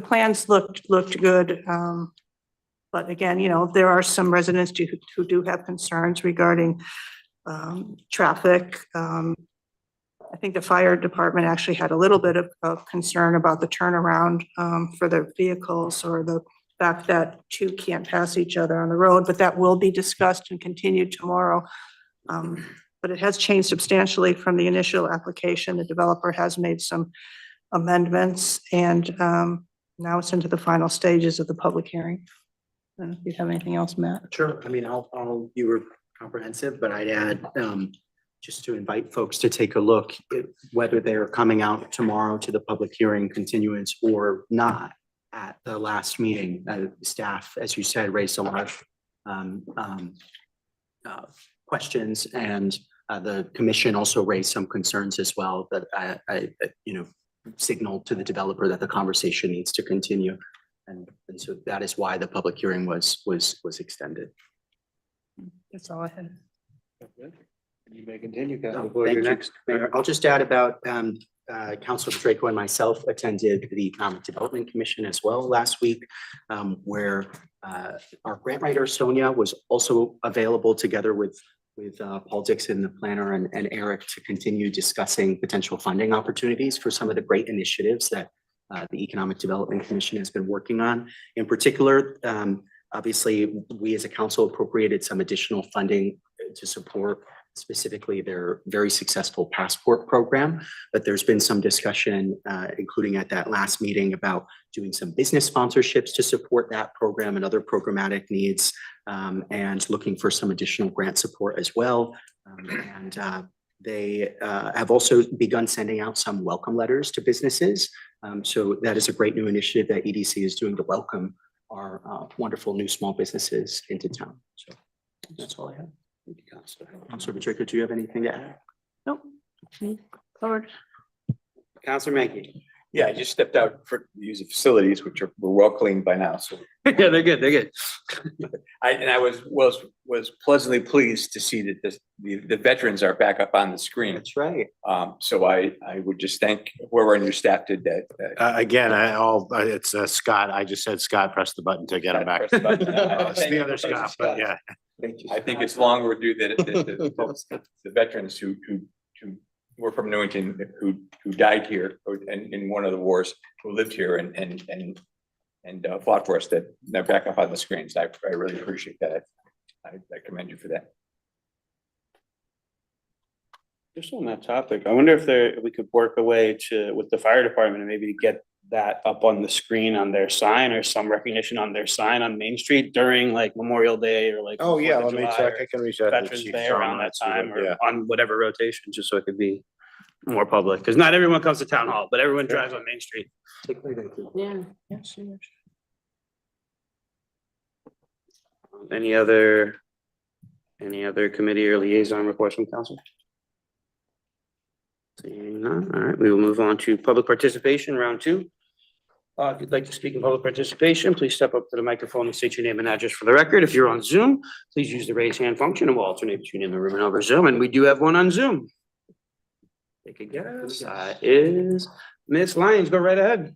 plans looked good. But again, you know, there are some residents who do have concerns regarding traffic. I think the fire department actually had a little bit of concern about the turnaround for their vehicles, or the fact that 2 can't pass each other on the road, but that will be discussed and continued tomorrow. But it has changed substantially from the initial application. The developer has made some amendments, and now it's into the final stages of the public hearing. I don't know if you have anything else, Matt? Sure. I mean, you were comprehensive, but I'd add, just to invite folks to take a look at whether they're coming out tomorrow to the public hearing continuance or not. At the last meeting, staff, as you said, raised a lot of questions, and the commission also raised some concerns as well that I signaled to the developer that the conversation needs to continue. And so that is why the public hearing was extended. That's all I had. You may continue. Thank you. Mayor, I'll just add about Councilor Draco and myself attended the Economic Development Commission as well last week, where our grant writer Sonia was also available together with Paul Dixon, the planner, and Eric, to continue discussing potential funding opportunities for some of the great initiatives that the Economic Development Commission has been working on. In particular, obviously, we as a council appropriated some additional funding to support specifically their very successful passport program. But there's been some discussion, including at that last meeting, about doing some business sponsorships to support that program and other programmatic needs, and looking for some additional grant support as well. They have also begun sending out some welcome letters to businesses. So that is a great new initiative that EDC is doing to welcome our wonderful new small businesses into town. So that's all I have. Thank you, Councilor. Councilor Pacheco, do you have anything to add? Nope. Covered. Councilor Menke. Yeah, I just stepped out for to use the facilities, which were well cleaned by now, so. Yeah, they're good, they're good. I was pleasantly pleased to see that the veterans are back up on the screen. That's right. So I would just thank whoever on your staff did that. Again, it's Scott. I just said, Scott, press the button to get him back. Press the button. It's the other Scott, but yeah. I think it's long overdue that the veterans who were from Newington, who died here or in one of the wars, who lived here and fought for us, that they're back up on the screens. I really appreciate that. I commend you for that. Just on that topic, I wonder if we could work a way with the fire department and maybe to get that up on the screen on their sign or some recognition on their sign on Main Street during like Memorial Day or like. Oh, yeah, 4th of let me July check. or I can reach out to Veterans Chief Day Shawn around that and see what- time or yeah. on whatever rotation, just so it could be more public, because not everyone comes to town hall, but everyone drives on Main Street. Yeah. Any other committee or liaison reports from council? Seeing none, all right, we will move on to public participation, round 2. If you'd like to speak in public participation, please step up to the microphone and state your name and address for the record. If you're on Zoom, please use the raise hand function and we'll alternate between in the room and over Zoom, and we do have one on Zoom. Take a guess, that is Miss Lyons, go right ahead.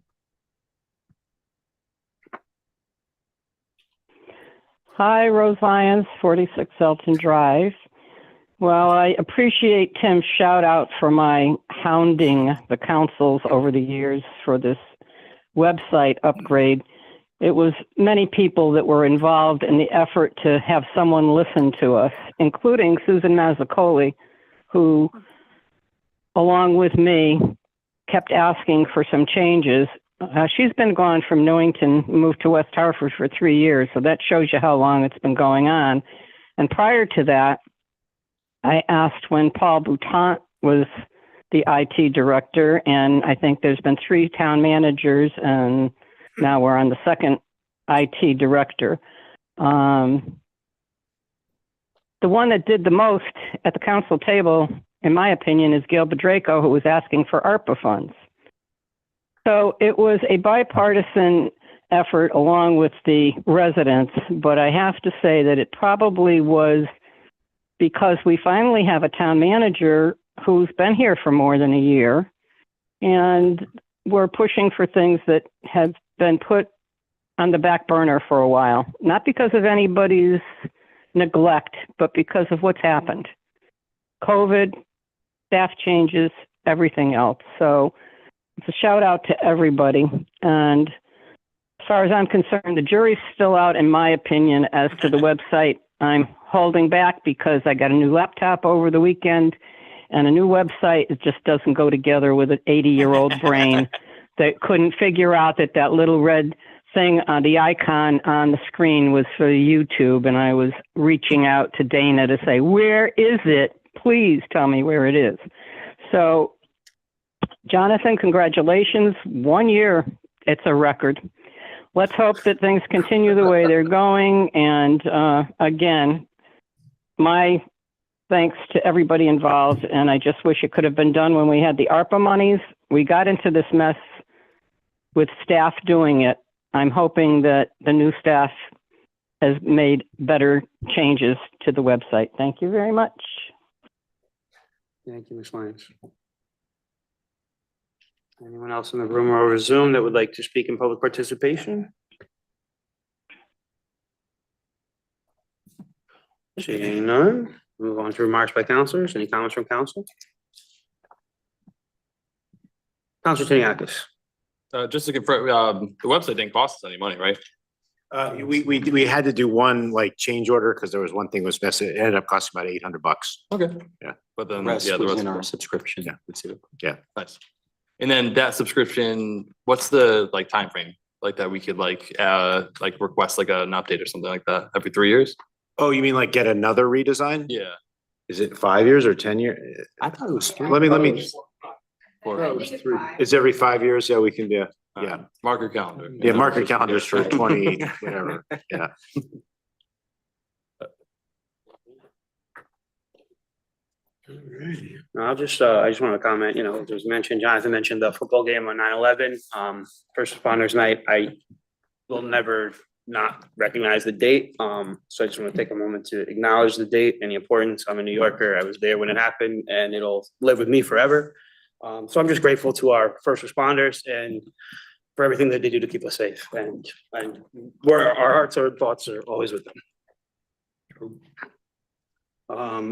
Hi, Rose Lyons, 46 Elton Drive. Well, I appreciate Tim's shout out for my hounding the councils over the years for this website upgrade. It was many people that were involved in the effort to have someone listen to us, including Susan Mazzacoli, who, along with me, kept asking for some changes. She's been gone from Newington, moved to West Hartford for 3 years, so that shows you how long it's been going on. And prior to that, I asked when Paul Boutant was the IT director, and I think there's been 3 town managers, and now we're on the second IT director. The one that did the most at the council table, in my opinion, is Gail Bedraco, who was asking for ARPA funds. So it was a bipartisan effort along with the residents, but I have to say that it probably was because we finally have a town manager who's been here for more than a year, and we're pushing for things that have been put on the back burner for a while, not because of anybody's neglect, but because of what's happened. COVID, staff changes, everything else. So it's a shout out to everybody. And as far as I'm concerned, the jury's still out, in my opinion, as to the website. I'm holding back because I got a new laptop over the weekend, and a new website, it just doesn't go together with an 80-year-old brain that couldn't figure out that little red thing on the icon on the screen was for YouTube. And I was reaching out to Dana to say, where is it? Please tell me where it is. So, Jonathan, congratulations. 1 year, it's a record. Let's hope that things continue the way they're going. And again, my thanks to everybody involved. And I just wish it could have been done when we had the ARPA monies. We got into this mess with staff doing it. I'm hoping that the new staff has made better changes to the website. Thank you very much. Thank you, Ms. Lyons. Anyone else in the room or over Zoom that would like to speak in public participation? Seeing none, move on to remarks by councilors. Any comments from council? Councilor Tiniakis. Just to confirm, the website didn't cost us any money, right? We had to do one like change order because there was one thing was missing. It ended up costing about $800. Okay. Yeah. But then, Rest yeah, the was rest. in our subscription. Yeah. Let's see. Nice. And then that subscription, what's the like time frame like that we could like request like an update or something like that every 3 years? Oh, you mean like get another redesign? Yeah. Is it 5 years or 10 years? I thought it was 3. Let me, Or, it's every 5 years. Yeah, we can do. Yeah. mark your calendar. Yeah, mark your calendars for 20, whatever. Yeah. All right. No, I just want to comment, it was mentioned, Jonathan mentioned the football game on 9/11, First Responders Night. I will never not recognize the date. So I just want to take a moment to acknowledge the date and the importance. I'm a New Yorker. I was there when it happened and it'll live with me forever. So I'm just grateful to our first responders and for everything that they do to keep us safe, and where our hearts and thoughts are always with them.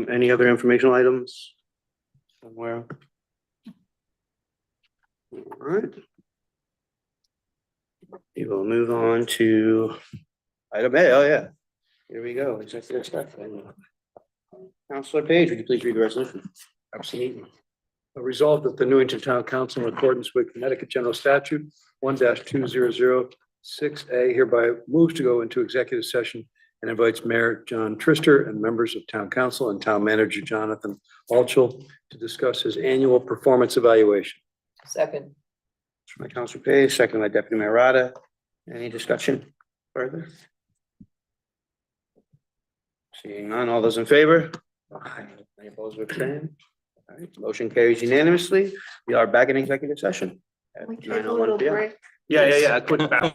Any other informational items? Somewhere? All right. We will move on to item A. Oh, yeah. Here we go. Executive session. Counselor Page, would you please read the resolution? Absolutely. Resolved that the Newington Town Council, in accordance with Connecticut General Statute 1-2006A, hereby moves to go into executive session and invites Mayor John Trister and members of Town Council and Town Manager Jonathan Alchel to discuss his annual performance evaluation. Second. By Counselor Page, second by Deputy Mayor Rada. Any discussion further? Seeing none, all those in favor? Aye. Any opposed or abstained? All right, motion carries unanimously. We are back in executive session. At We take a 9:01 little PM. break. Yeah, quick bow.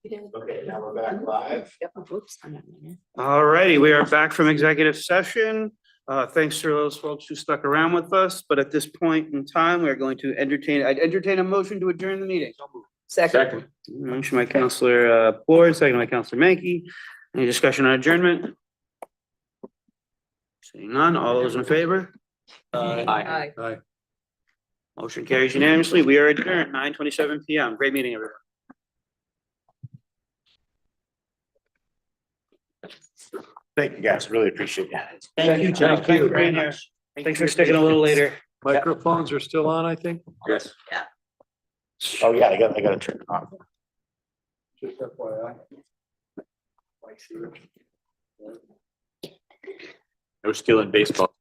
Okay, now we're back live. All righty, we are back from executive session. Thanks to those folks who stuck around with us, but at this point in time, we are going to I'd entertain a motion to adjourn the meeting. Second. Motion by Counselor Ford, second by Counselor Mankey. Any discussion on adjournment? Seeing none, all those in favor? Aye. Aye. Motion carries unanimously. We are adjourned 9:27 PM. Great meeting, everyone. Thank you, guys. Really appreciate it. Thank you, Joe. Thank you for being here. Thanks for sticking a little later. Microphones are still on, I think? Yes. Oh, yeah, I gotta turn it off. Just FYI. No skill in baseball.